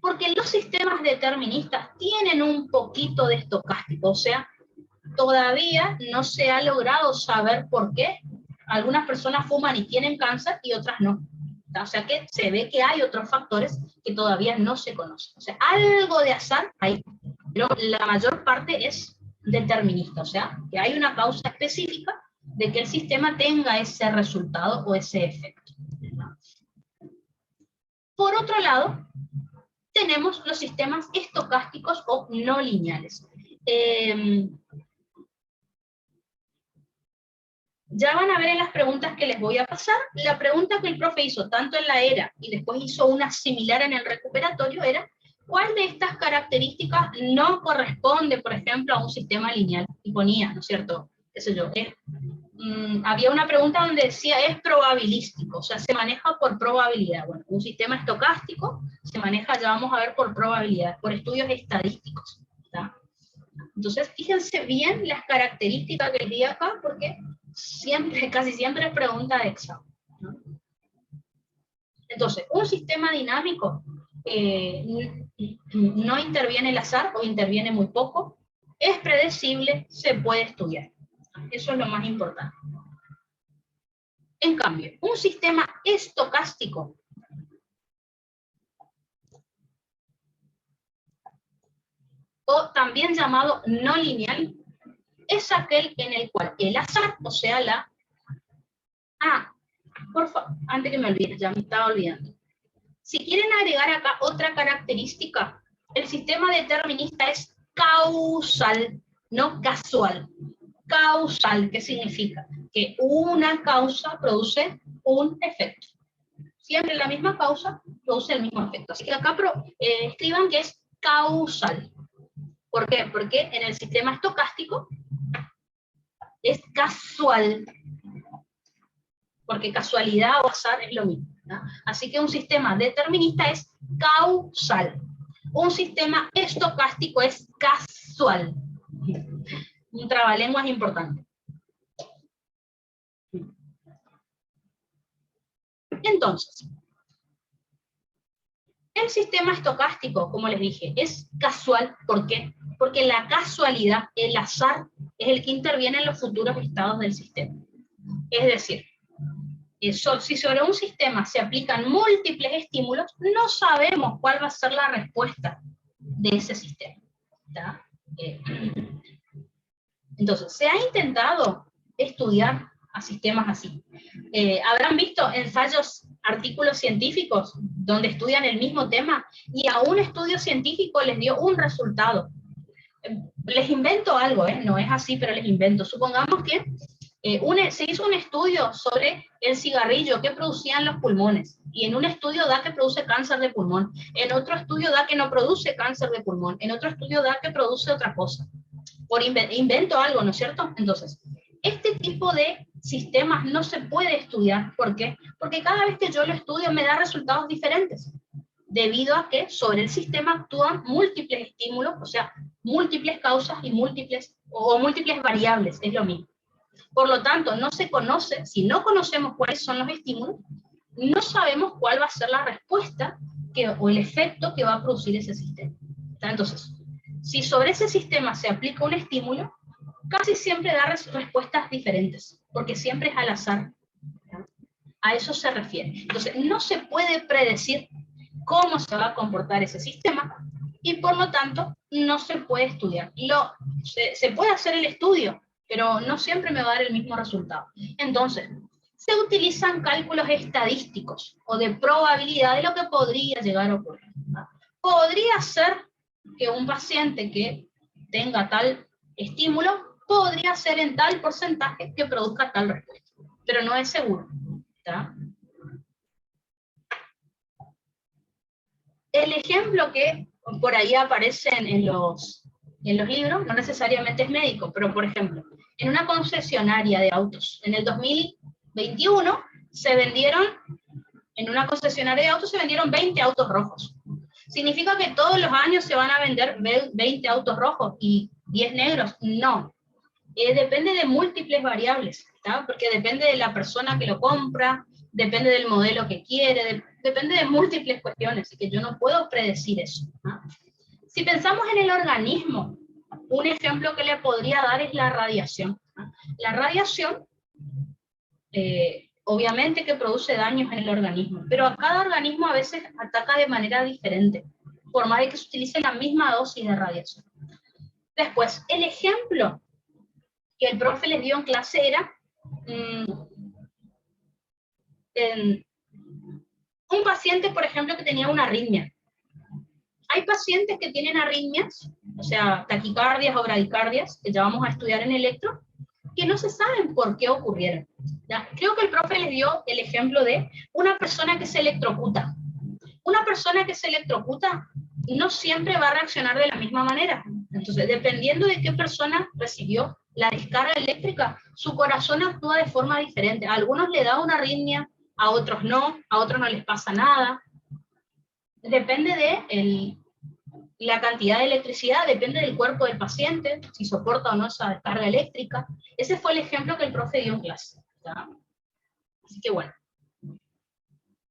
Porque los sistemas deterministas tienen un poquito de estocástico, o sea, todavía no se ha logrado saber por qué algunas personas fuman y tienen cáncer y otras no. O sea que se ve que hay otros factores que todavía no se conocen. O sea, algo de azar hay, pero la mayor parte es determinista, o sea, que hay una causa específica de que el sistema tenga ese resultado o ese efecto. Por otro lado, tenemos los sistemas estocásticos o no lineales. Ya van a ver en las preguntas que les voy a pasar, la pregunta que el profe hizo tanto en la ERA y después hizo una similar en el recuperatorio era, ¿cuál de estas características no corresponde, por ejemplo, a un sistema lineal? Y ponía, ¿no es cierto? ¿Qué sé yo? Había una pregunta donde decía, es probabilístico, o sea, se maneja por probabilidad. Bueno, un sistema estocástico se maneja, ya vamos a ver, por probabilidad, por estudios estadísticos, ¿tá? Entonces, fíjense bien las características que les di acá, porque siempre, casi siempre es pregunta de examen, ¿no? Entonces, un sistema dinámico no interviene el azar o interviene muy poco, es predecible, se puede estudiar. Eso es lo más importante. En cambio, un sistema estocástico o también llamado no lineal es aquel en el cual el azar, o sea, por favor, antes que me olvide, ya me estaba olvidando. Si quieren agregar acá otra característica, el sistema determinista es causal, no casual. Causal, ¿qué significa? Que una causa produce un efecto. Siempre la misma causa produce el mismo efecto. Así que acá escriban que es causal. ¿Por qué? Porque en el sistema estocástico es casual. Porque casualidad o azar es lo mismo, ¿no? Así que un sistema determinista es causal. Un sistema estocástico es casual. Un trabalenguas importante. Entonces, el sistema estocástico, como les dije, es casual. ¿Por qué? Porque la casualidad, el azar, es el que interviene en los futuros estados del sistema. Es decir, si sobre un sistema se aplican múltiples estímulos, no sabemos cuál va a ser la respuesta de ese sistema. ¿Está? Entonces, se ha intentado estudiar a sistemas así. Habrán visto ensayos, artículos científicos donde estudian el mismo tema y a un estudio científico les dio un resultado. Les invento algo, no es así, pero les invento. Supongamos que se hizo un estudio sobre el cigarrillo que producían los pulmones, y en un estudio da que produce cáncer de pulmón, en otro estudio da que no produce cáncer de pulmón, en otro estudio da que produce otra cosa. Por invento algo, ¿no es cierto? Entonces, este tipo de sistemas no se puede estudiar. ¿Por qué? Porque cada vez que yo lo estudio me da resultados diferentes, debido a que sobre el sistema actúan múltiples estímulos, o sea, múltiples causas y múltiples variables, es lo mismo. Por lo tanto, no se conoce, si no conocemos cuáles son los estímulos, no sabemos cuál va a ser la respuesta o el efecto que va a producir ese sistema. Entonces, si sobre ese sistema se aplica un estímulo, casi siempre da respuestas diferentes, porque siempre es al azar. A eso se refiere. Entonces, no se puede predecir cómo se va a comportar ese sistema, y por lo tanto, no se puede estudiar. Se puede hacer el estudio, pero no siempre me va a dar el mismo resultado. Entonces, se utilizan cálculos estadísticos o de probabilidad de lo que podría llegar a ocurrir, ¿no? Podría ser que un paciente que tenga tal estímulo podría ser en tal porcentaje que produzca tal respuesta, pero no es seguro, ¿está? El ejemplo que por ahí aparece en los libros no necesariamente es médico, pero por ejemplo, en una concesionaria de autos, en el 2021 en una concesionaria de autos se vendieron 20 autos rojos. ¿Significa que todos los años se van a vender 20 autos rojos y 10 negros? No. Depende de múltiples variables, ¿tá? Porque depende de la persona que lo compra, depende del modelo que quiere, depende de múltiples cuestiones, así que yo no puedo predecir eso, ¿no? Si pensamos en el organismo, un ejemplo que le podría dar es la radiación, ¿no? La radiación, obviamente que produce daños en el organismo, pero a cada organismo a veces ataca de manera diferente, por más de que se utilice la misma dosis de radiación. Después, el ejemplo que el profe les dio en clase era un paciente, por ejemplo, que tenía una arritmia. Hay pacientes que tienen arritmias, o sea, taquicardias o bradicardias, que ya vamos a estudiar en electro, que no se saben por qué ocurrieron. ¿Ya? Creo que el profe les dio el ejemplo de una persona que se electrocuta. Una persona que se electrocuta no siempre va a reaccionar de la misma manera. Entonces, dependiendo de qué persona recibió la descarga eléctrica, su corazón actúa de forma diferente. A algunos le da una arritmia, a otros no les pasa nada. Depende de la cantidad de electricidad, depende del cuerpo del paciente, si soporta o no esa descarga eléctrica. Ese fue el ejemplo que el profe dio en clase, ¿tá? Así que bueno,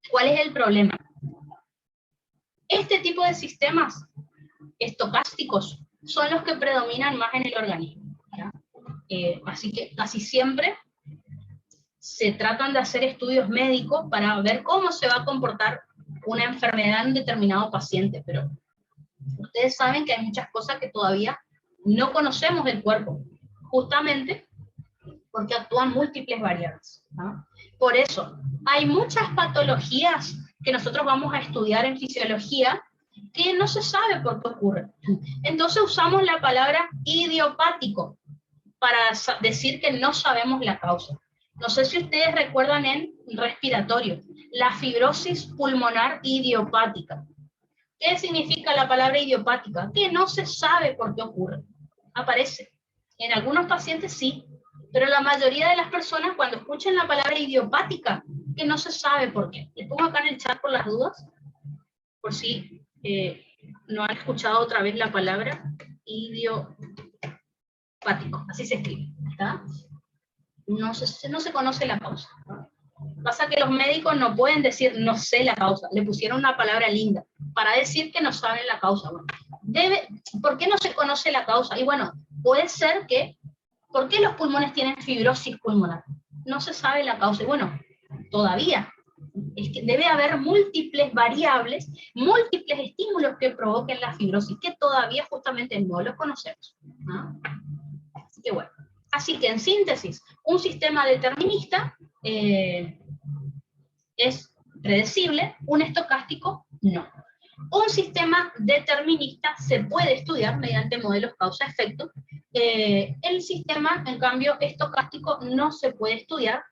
¿cuál es el problema? Este tipo de sistemas estocásticos son los que predominan más en el organismo, ¿ya? Así que casi siempre se tratan de hacer estudios médicos para ver cómo se va a comportar una enfermedad en un determinado paciente, pero ustedes saben que hay muchas cosas que todavía no conocemos del cuerpo, justamente porque actúan múltiples variables, ¿no? Por eso, hay muchas patologías que nosotros vamos a estudiar en fisiología que no se sabe por qué ocurre. Entonces usamos la palabra idiopático para decir que no sabemos la causa. No sé si ustedes recuerdan en respiratorio, la fibrosis pulmonar idiopática. ¿Qué significa la palabra idiopática? Que no se sabe por qué ocurre. Aparece. En algunos pacientes sí, pero la mayoría de las personas cuando escuchan la palabra idiopática, que no se sabe por qué. Les pongo acá en el chat por las dudas, por si no han escuchado otra vez la palabra idiopático. Así se escribe, ¿está? No se conoce la causa, ¿no? Pasa que los médicos no pueden decir no sé la causa, le pusieron una palabra linda para decir que no saben la causa. Bueno, ¿por qué no se conoce la causa? Y bueno, puede ser que, ¿por qué los pulmones tienen fibrosis pulmonar? No se sabe la causa. Y bueno, todavía es que debe haber múltiples variables, múltiples estímulos que provoquen la fibrosis, que todavía justamente no los conocemos, ¿no? Así que bueno, así que en síntesis, un sistema determinista es predecible, un estocástico no. Un sistema determinista se puede estudiar mediante modelos causa-efecto. El sistema, en cambio, estocástico no se puede estudiar,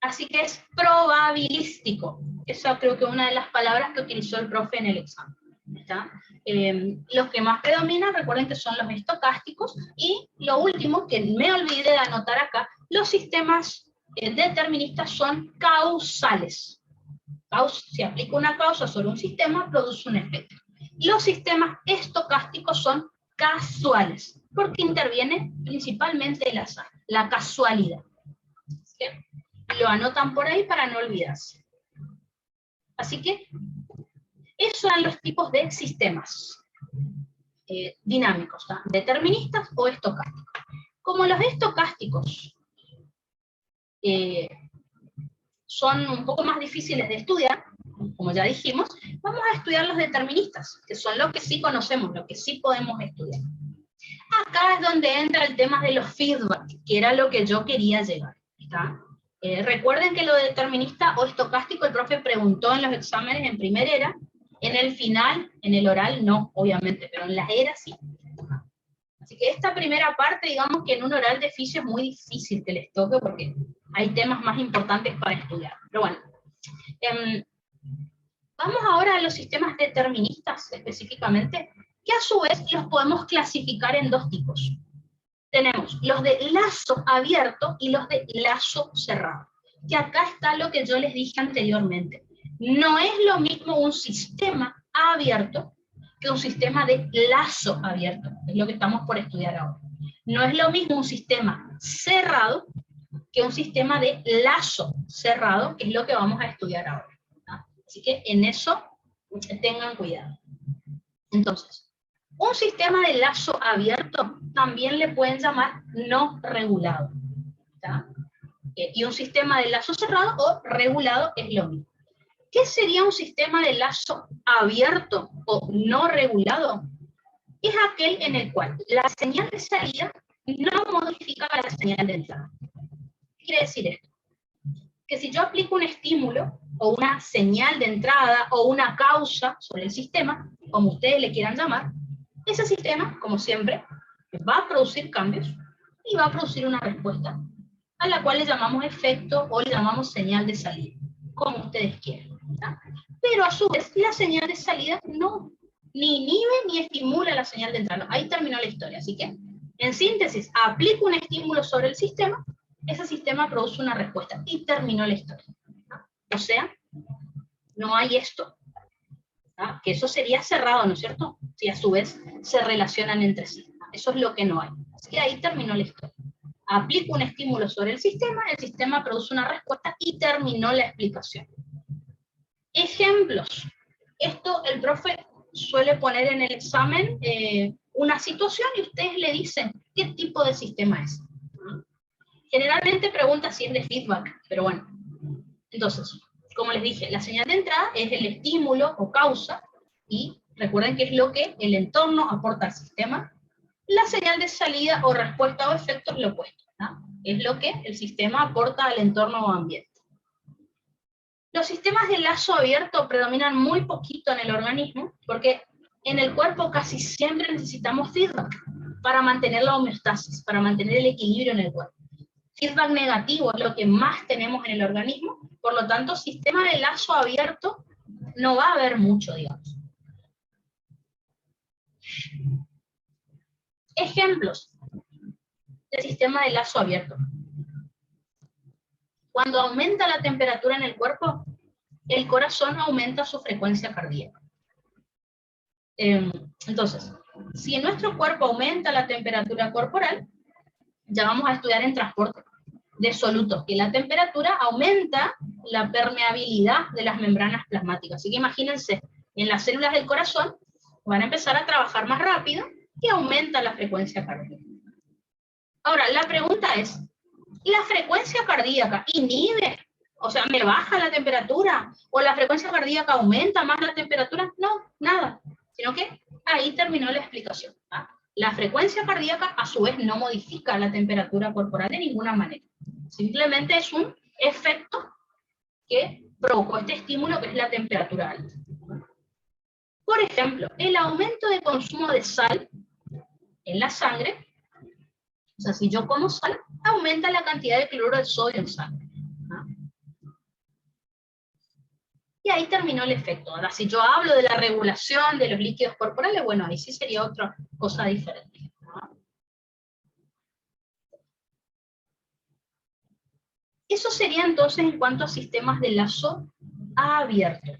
así que es probabilístico. Esa creo que es una de las palabras que utilizó el profe en el examen, ¿está? Los que más predominan, recuerden que son los estocásticos, y lo último que me olvidé de anotar acá, los sistemas deterministas son causales. Si aplica una causa sobre un sistema, produce un efecto. Los sistemas estocásticos son casuales, porque interviene principalmente el azar, la casualidad. ¿Sí? Lo anotan por ahí para no olvidarse. Así que esos son los tipos de sistemas dinámicos, ¿tá? Deterministas o estocásticos. Como los estocásticos son un poco más difíciles de estudiar, como ya dijimos, vamos a estudiar los deterministas, que son los que sí conocemos, los que sí podemos estudiar. Acá es donde entra el tema de los feedback, que era lo que yo quería llegar, ¿está? Recuerden que lo determinista o estocástico el profe preguntó en los exámenes en primer era, en el final, en el oral no, obviamente, pero en las eras sí. Así que esta primera parte, digamos que en un oral de fisio es muy difícil que les toque porque hay temas más importantes para estudiar. Pero bueno, vamos ahora a los sistemas deterministas específicamente, que a su vez los podemos clasificar en dos tipos. Tenemos los de lazo abierto y los de lazo cerrado. Y acá está lo que yo les dije anteriormente. No es lo mismo un sistema abierto que un sistema de lazo abierto. Es lo que estamos por estudiar ahora. No es lo mismo un sistema cerrado que un sistema de lazo cerrado, que es lo que vamos a estudiar ahora, ¿no? Así que en eso tengan cuidado. Entonces, un sistema de lazo abierto también le pueden llamar no regulado, ¿tá? Y un sistema de lazo cerrado o regulado es lo mismo. ¿Qué sería un sistema de lazo abierto o no regulado? Es aquel en el cual la señal de salida no modifica la señal de entrada. ¿Qué quiere decir esto? Que si yo aplico un estímulo o una señal de entrada o una causa sobre el sistema, como ustedes le quieran llamar, ese sistema, como siempre, va a producir cambios y va a producir una respuesta a la cual le llamamos efecto o le llamamos señal de salida, como ustedes quieran, ¿tá? Pero a su vez la señal de salida no ni inhibe ni estimula la señal de entrada. Ahí terminó la historia. Así que, en síntesis, aplico un estímulo sobre el sistema, ese sistema produce una respuesta y terminó la historia, ¿tá? O sea, no hay esto, ¿tá? Que eso sería cerrado, ¿no es cierto? Si a su vez se relacionan entre sí. Eso es lo que no hay. Así que ahí terminó la historia. Aplico un estímulo sobre el sistema produce una respuesta y terminó la explicación. Ejemplos. Esto el profe suele poner en el examen una situación y ustedes le dicen qué tipo de sistema es. Generalmente pregunta si es de feedback, pero bueno. Entonces, como les dije, la señal de entrada es el estímulo o causa, y recuerden que es lo que el entorno aporta al sistema. La señal de salida o respuesta o efecto es lo opuesto, ¿no? Es lo que el sistema aporta al entorno o ambiente. Los sistemas de lazo abierto predominan muy poquito en el organismo, porque en el cuerpo casi siempre necesitamos feedback para mantener la homeostasis, para mantener el equilibrio en el cuerpo. Feedback negativo es lo que más tenemos en el organismo, por lo tanto, sistema de lazo abierto no va a haber mucho, digamos. Ejemplos de sistema de lazo abierto. Cuando aumenta la temperatura en el cuerpo, el corazón aumenta su frecuencia cardíaca. Entonces, si en nuestro cuerpo aumenta la temperatura corporal, ya vamos a estudiar en transporte de solutos, que la temperatura aumenta la permeabilidad de las membranas plasmáticas. Así que imagínense, en las células del corazón van a empezar a trabajar más rápido y aumenta la frecuencia cardíaca. Ahora, la pregunta es, ¿la frecuencia cardíaca inhibe? O sea, ¿me baja la temperatura? ¿O la frecuencia cardíaca aumenta más la temperatura? No, nada. Sino que ahí terminó la explicación. ¿Ah? La frecuencia cardíaca, a su vez, no modifica la temperatura corporal de ninguna manera. Simplemente es un efecto que provocó este estímulo, que es la temperatura alta. Por ejemplo, el aumento de consumo de sal en la sangre, o sea, si yo como sal, aumenta la cantidad de cloruro de sodio en sangre. ¿Ah? Y ahí terminó el efecto. Ahora, si yo hablo de la regulación de los líquidos corporales, bueno, ahí sí sería otra cosa diferente. ¿No? Eso sería entonces en cuanto a sistemas de lazo abierto.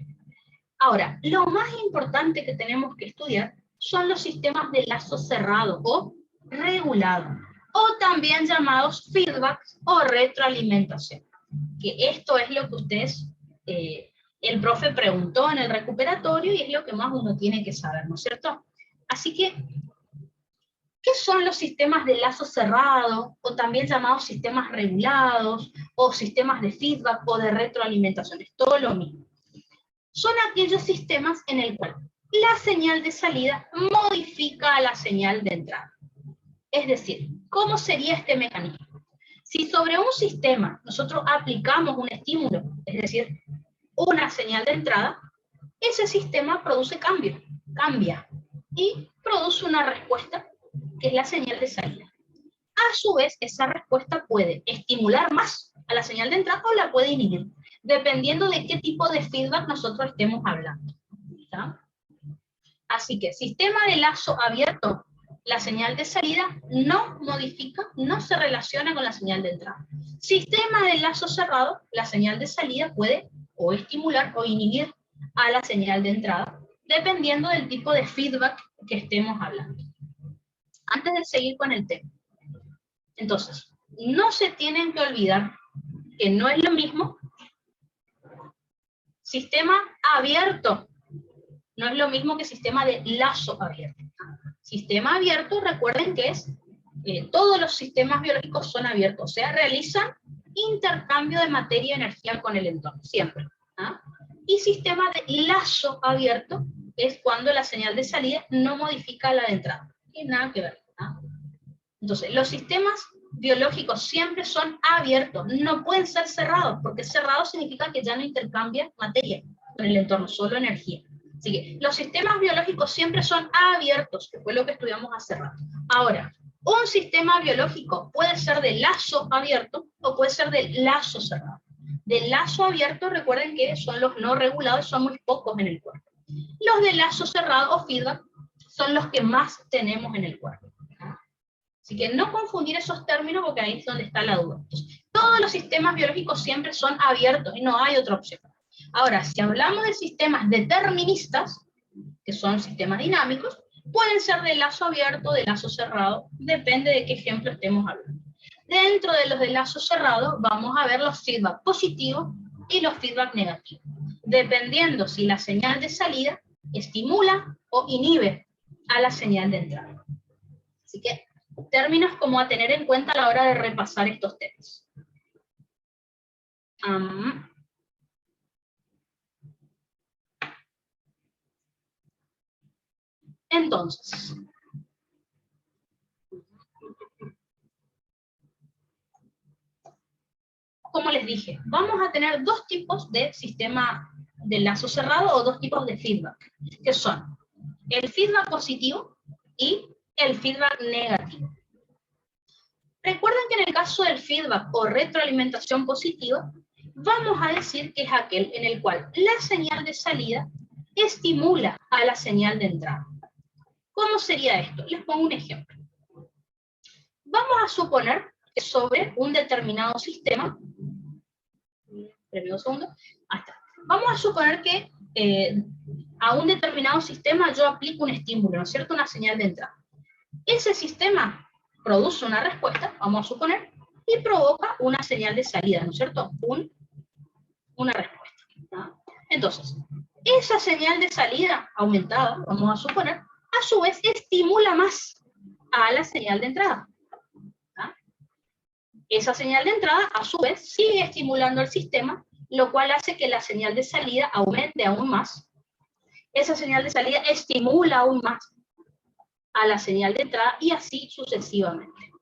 Ahora, lo más importante que tenemos que estudiar son los sistemas de lazo cerrado o regulado, o también llamados feedback o retroalimentación. Que esto es lo que ustedes... el profe preguntó en el recuperatorio y es lo que más uno tiene que saber, ¿no es cierto? Así que, ¿qué son los sistemas de lazo cerrado, o también llamados sistemas regulados, o sistemas de feedback o de retroalimentación? Es todo lo mismo. Son aquellos sistemas en el cual la señal de salida modifica a la señal de entrada. Es decir, ¿cómo sería este mecanismo? Si sobre un sistema nosotros aplicamos un estímulo, es decir, una señal de entrada, ese sistema produce cambia, y produce una respuesta, que es la señal de salida. A su vez, esa respuesta puede estimular más a la señal de entrada o la puede inhibir, dependiendo de qué tipo de feedback nosotros estemos hablando. ¿Está? Así que, sistema de lazo abierto, la señal de salida no modifica, no se relaciona con la señal de entrada. Sistema de lazo cerrado, la señal de salida puede o estimular o inhibir a la señal de entrada, dependiendo del tipo de feedback que estemos hablando. Antes de seguir con el tema, entonces, no se tienen que olvidar que no es lo mismo sistema abierto, no es lo mismo que sistema de lazo abierto. Sistema abierto, recuerden que es, todos los sistemas biológicos son abiertos, o sea, realizan intercambio de materia y energía con el entorno, siempre. ¿Ah? Y sistema de lazo abierto es cuando la señal de salida no modifica la de entrada. No tiene nada que ver. ¿Ah? Entonces, los sistemas biológicos siempre son abiertos, no pueden ser cerrados, porque cerrado significa que ya no intercambian materia con el entorno, solo energía. Así que los sistemas biológicos siempre son abiertos, que fue lo que estudiamos hace rato. Ahora, un sistema biológico puede ser de lazo abierto o puede ser de lazo cerrado. De lazo abierto, recuerden que son los no regulados, son muy pocos en el cuerpo. Los de lazo cerrado o feedback son los que más tenemos en el cuerpo. Así que no confundir esos términos, porque ahí es donde está la duda. Entonces, todos los sistemas biológicos siempre son abiertos y no hay otra opción. Ahora, si hablamos de sistemas deterministas, que son sistemas dinámicos, pueden ser de lazo abierto, de lazo cerrado, depende de qué ejemplo estemos hablando. Dentro de los de lazo cerrado vamos a ver los feedback positivos y los feedback negativos. dependiendo si la señal de salida estimula o inhibe a la señal de entrada. Así que, términos como a tener en cuenta a la hora de repasar estos temas. Entonces, como les dije, vamos a tener dos tipos de sistema de lazo cerrado o dos tipos de feedback, que son el feedback positivo y el feedback negativo. Recuerden que en el caso del feedback o retroalimentación positiva, vamos a decir que es aquel en el cual la señal de salida estimula a la señal de entrada. ¿Cómo sería esto? Les pongo un ejemplo. Vamos a suponer que sobre un determinado sistema, un segundo, vamos a suponer que a un determinado sistema yo aplico un estímulo, ¿no es cierto? Una señal de entrada. Ese sistema produce una respuesta, vamos a suponer, y provoca una señal de salida, ¿no es cierto? Una respuesta, ¿no? Entonces, esa señal de salida aumentada, vamos a suponer, a su vez estimula más a la señal de entrada. ¿No? Esa señal de entrada, a su vez, sigue estimulando al sistema, lo cual hace que la señal de salida aumente aún más. Esa señal de salida estimula aún más a la señal de entrada y así sucesivamente.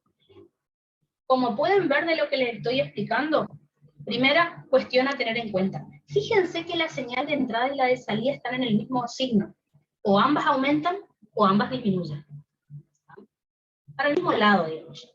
Como pueden ver de lo que les estoy explicando, primera cuestión a tener en cuenta. Fíjense que la señal de entrada y la de salida están en el mismo signo. O ambas aumentan o ambas disminuyen. Para el mismo lado, digamos.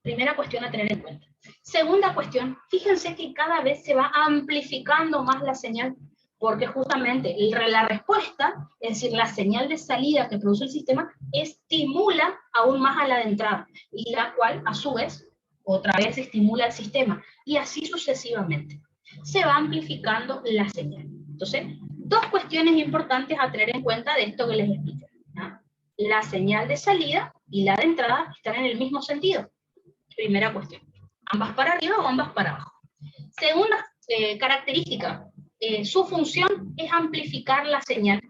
Primera cuestión a tener en cuenta. Segunda cuestión, fíjense que cada vez se va amplificando más la señal, porque justamente la respuesta, es decir, la señal de salida que produce el sistema, estimula aún más a la de entrada, y la cual, a su vez, otra vez estimula al sistema, y así sucesivamente. Se va amplificando la señal. Entonces, dos cuestiones importantes a tener en cuenta de esto que les explico, ¿no? La señal de salida y la de entrada están en el mismo sentido. Primera cuestión. Ambas para arriba o ambas para abajo. Segunda característica. Su función es amplificar la señal.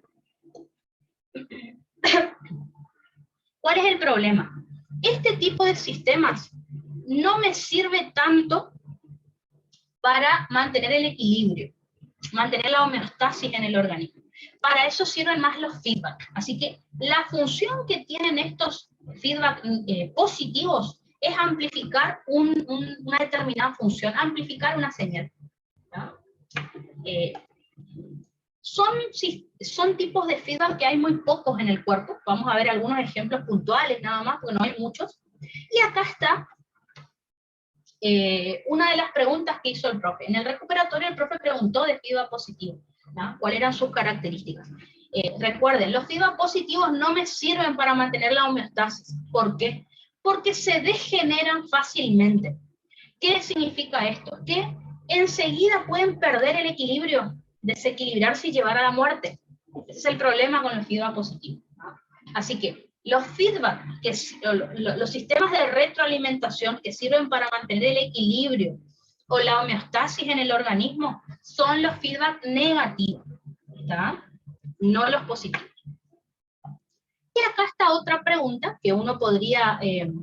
¿Cuál es el problema? Este tipo de sistemas no me sirve tanto para mantener el equilibrio, mantener la homeostasis en el organismo. Para eso sirven más los feedback. Así que la función que tienen estos feedback positivos es amplificar una determinada función, amplificar una señal. ¿No? Son tipos de feedback que hay muy pocos en el cuerpo. Vamos a ver algunos ejemplos puntuales nada más, porque no hay muchos. Y acá está una de las preguntas que hizo el profe. En el recuperatorio el profe preguntó de feedback positivo, ¿no? ¿Cuáles eran sus características? Recuerden, los feedback positivos no me sirven para mantener la homeostasis. ¿Por qué? Porque se degeneran fácilmente. ¿Qué significa esto? Que enseguida pueden perder el equilibrio, desequilibrarse y llevar a la muerte. Ese es el problema con el feedback positivo, ¿no? Así que los feedback, los sistemas de retroalimentación que sirven para mantener el equilibrio o la homeostasis en el organismo son los feedback negativos, ¿está? No los positivos. Y acá está otra pregunta que uno podría, que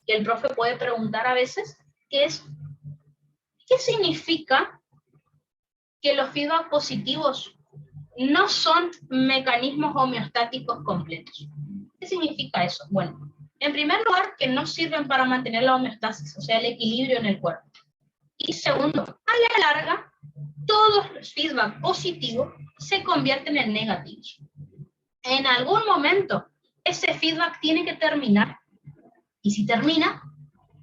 el profe puede preguntar a veces, que es, ¿qué significa que los feedback positivos no son mecanismos homeostáticos completos? ¿Qué significa eso? Bueno, en primer lugar, que no sirven para mantener la homeostasis, o sea, el equilibrio en el cuerpo. Y segundo, a la larga, todos los feedback positivos se convierten en negativos. En algún momento, ese feedback tiene que terminar. Y si termina,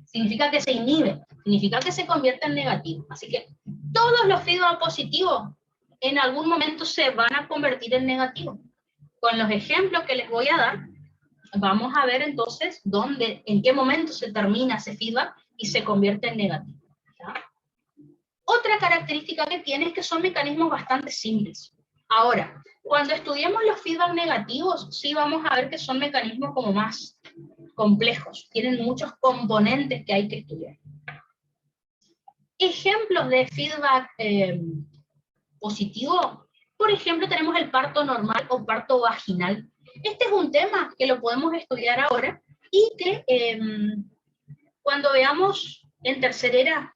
significa que se inhibe, significa que se convierte en negativo. Así que todos los feedback positivos en algún momento se van a convertir en negativos. Con los ejemplos que les voy a dar, vamos a ver entonces en qué momento se termina ese feedback y se convierte en negativo. ¿Ya? Otra característica que tiene es que son mecanismos bastante simples. Ahora, cuando estudiemos los feedback negativos, sí vamos a ver que son mecanismos como más complejos, tienen muchos componentes que hay que estudiar. Ejemplos de feedback positivo, por ejemplo, tenemos el parto normal o parto vaginal. Este es un tema que lo podemos estudiar ahora y que cuando veamos en tercera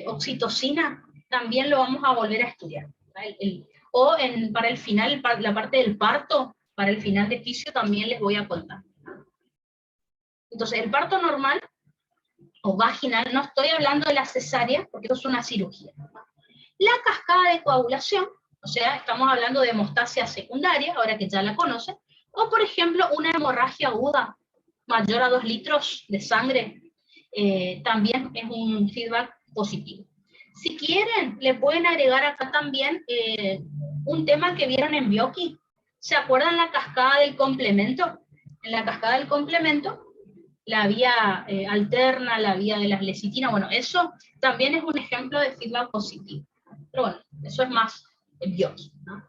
oxitocina, también lo vamos a volver a estudiar. Para el final, la parte del parto, para el final de fisio también les voy a contar. Entonces, el parto normal o vaginal, no estoy hablando de la cesárea, porque eso es una cirugía. La cascada de coagulación, o sea, estamos hablando de hemostasia secundaria, ahora que ya la conocen, o por ejemplo, una hemorragia aguda mayor a 2 litros de sangre, también es un feedback positivo. Si quieren, le pueden agregar acá también un tema que vieron en Bioki. ¿Se acuerdan la cascada del complemento? En la cascada del complemento, la vía alterna, la vía de las lecitinas, bueno, eso también es un ejemplo de feedback positivo. Pero bueno, eso es más Bioki, ¿no?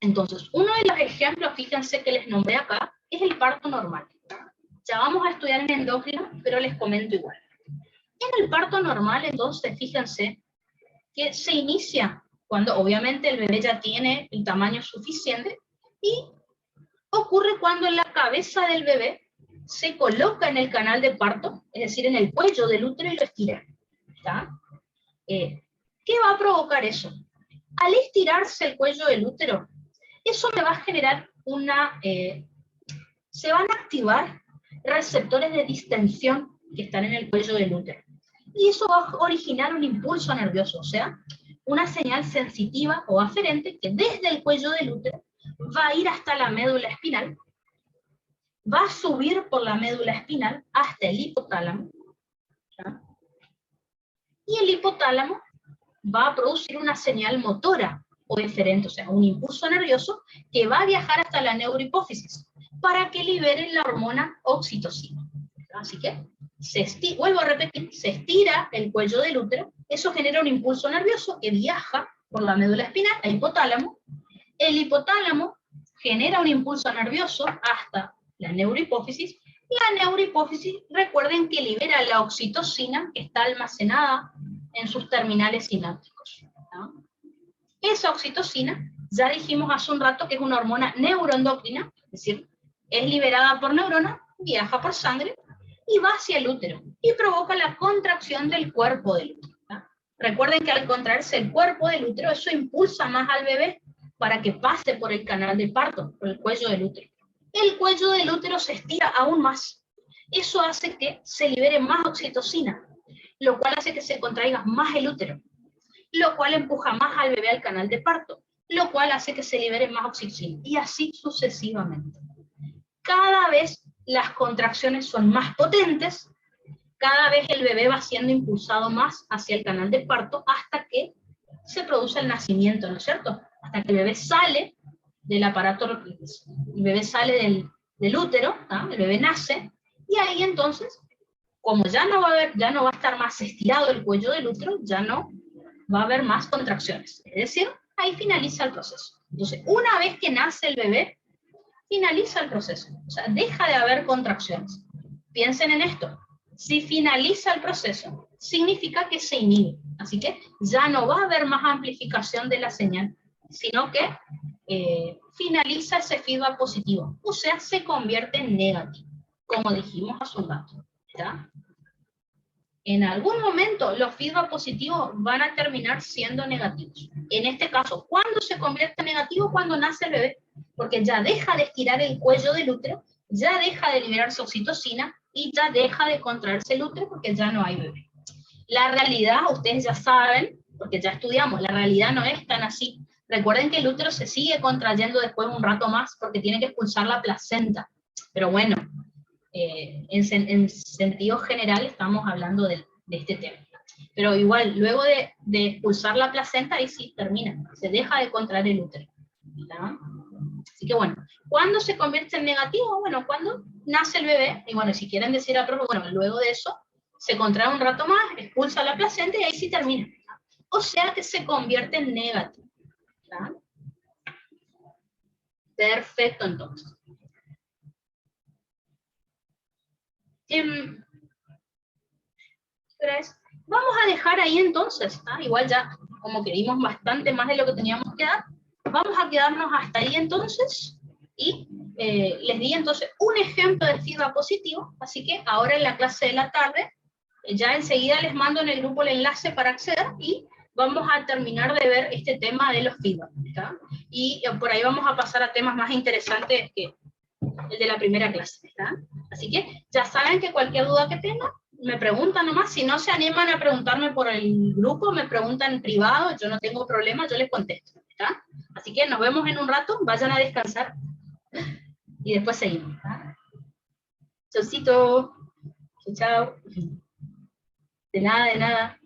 Entonces, uno de los ejemplos, fíjense que les nombré acá, es el parto normal. Ya vamos a estudiar en endocrino, pero les comento igual. En el parto normal, entonces, fíjense que se inicia cuando obviamente el bebé ya tiene el tamaño suficiente y ocurre cuando en la cabeza del bebé se coloca en el canal de parto, es decir, en el cuello del útero y lo estira. ¿Está? ¿Qué va a provocar eso? Al estirarse el cuello del útero, eso me va a generar se van a activar receptores de distensión que están en el cuello del útero. Y eso va a originar un impulso nervioso, o sea, una señal sensitiva o aferente que desde el cuello del útero va a ir hasta la médula espinal, va a subir por la médula espinal hasta el hipotálamo, ¿ya? Y el hipotálamo va a producir una señal motora o eferente, o sea, un impulso nervioso que va a viajar hasta la neurohipófisis para que libere la hormona oxitocina. Así que, vuelvo a repetir, se estira el cuello del útero, eso genera un impulso nervioso que viaja por la médula espinal al hipotálamo, el hipotálamo genera un impulso nervioso hasta la neurohipófisis, y la neurohipófisis, recuerden que libera la oxitocina que está almacenada en sus terminales sinápticos, ¿no? Esa oxitocina, ya dijimos hace un rato que es una hormona neuroendocrina, es decir, es liberada por neurona, viaja por sangre, y va hacia el útero, y provoca la contracción del cuerpo del útero, ¿no? Recuerden que al contraerse el cuerpo del útero, eso impulsa más al bebé para que pase por el canal de parto, por el cuello del útero. El cuello del útero se estira aún más. Eso hace que se libere más oxitocina, lo cual hace que se contraiga más el útero, lo cual empuja más al bebé al canal de parto, lo cual hace que se libere más oxitocina, y así sucesivamente. Cada vez las contracciones son más potentes, cada vez el bebé va siendo impulsado más hacia el canal de parto hasta que se produce el nacimiento, ¿no es cierto? Hasta que el bebé sale del aparato, el bebé sale del útero, ¿no? El bebé nace, y ahí entonces, como ya no va a estar más estirado el cuello del útero, ya no va a haber más contracciones. Es decir, ahí finaliza el proceso. Entonces, una vez que nace el bebé, finaliza el proceso. O sea, deja de haber contracciones. Piensen en esto. Si finaliza el proceso, significa que se inhibe. Así que ya no va a haber más amplificación de la señal, sino que finaliza ese feedback positivo. O sea, se convierte en negativo, como dijimos hace un rato, ¿ya? En algún momento los feedback positivos van a terminar siendo negativos. En este caso, ¿cuándo se convierte en negativo? Cuando nace el bebé, porque ya deja de estirar el cuello del útero, ya deja de liberarse oxitocina y ya deja de contraerse el útero porque ya no hay bebé. La realidad, ustedes ya saben, porque ya estudiamos, la realidad no es tan así. Recuerden que el útero se sigue contrayendo después un rato más porque tiene que expulsar la placenta. Pero bueno, en sentido general estamos hablando de este tema. Pero igual, luego de expulsar la placenta, ahí sí termina, se deja de contraer el útero, ¿no? Así que bueno, ¿cuándo se convierte en negativo? Bueno, cuando nace el bebé, y bueno, si quieren decir a profe, bueno, luego de eso, se contrae un rato más, expulsa la placenta y ahí sí termina. O sea que se convierte en negativo, ¿no? Perfecto, entonces. Vamos a dejar ahí entonces, ¿ah? Igual ya como que dimos bastante más de lo que teníamos que dar, vamos a quedarnos hasta ahí entonces, y les di entonces un ejemplo de feedback positivo, así que ahora en la clase de la tarde, ya enseguida les mando en el grupo el enlace para acceder, y vamos a terminar de ver este tema de los feedback, ¿está? Y por ahí vamos a pasar a temas más interesantes que el de la primera clase, ¿está? Así que ya saben que cualquier duda que tengan, me preguntan nomás. Si no se animan a preguntarme por el grupo, me preguntan en privado, yo no tengo problema, yo les contesto, ¿está? Así que nos vemos en un rato, vayan a descansar y después seguimos, ¿está? Chaucito, chao, chao. De nada, de nada.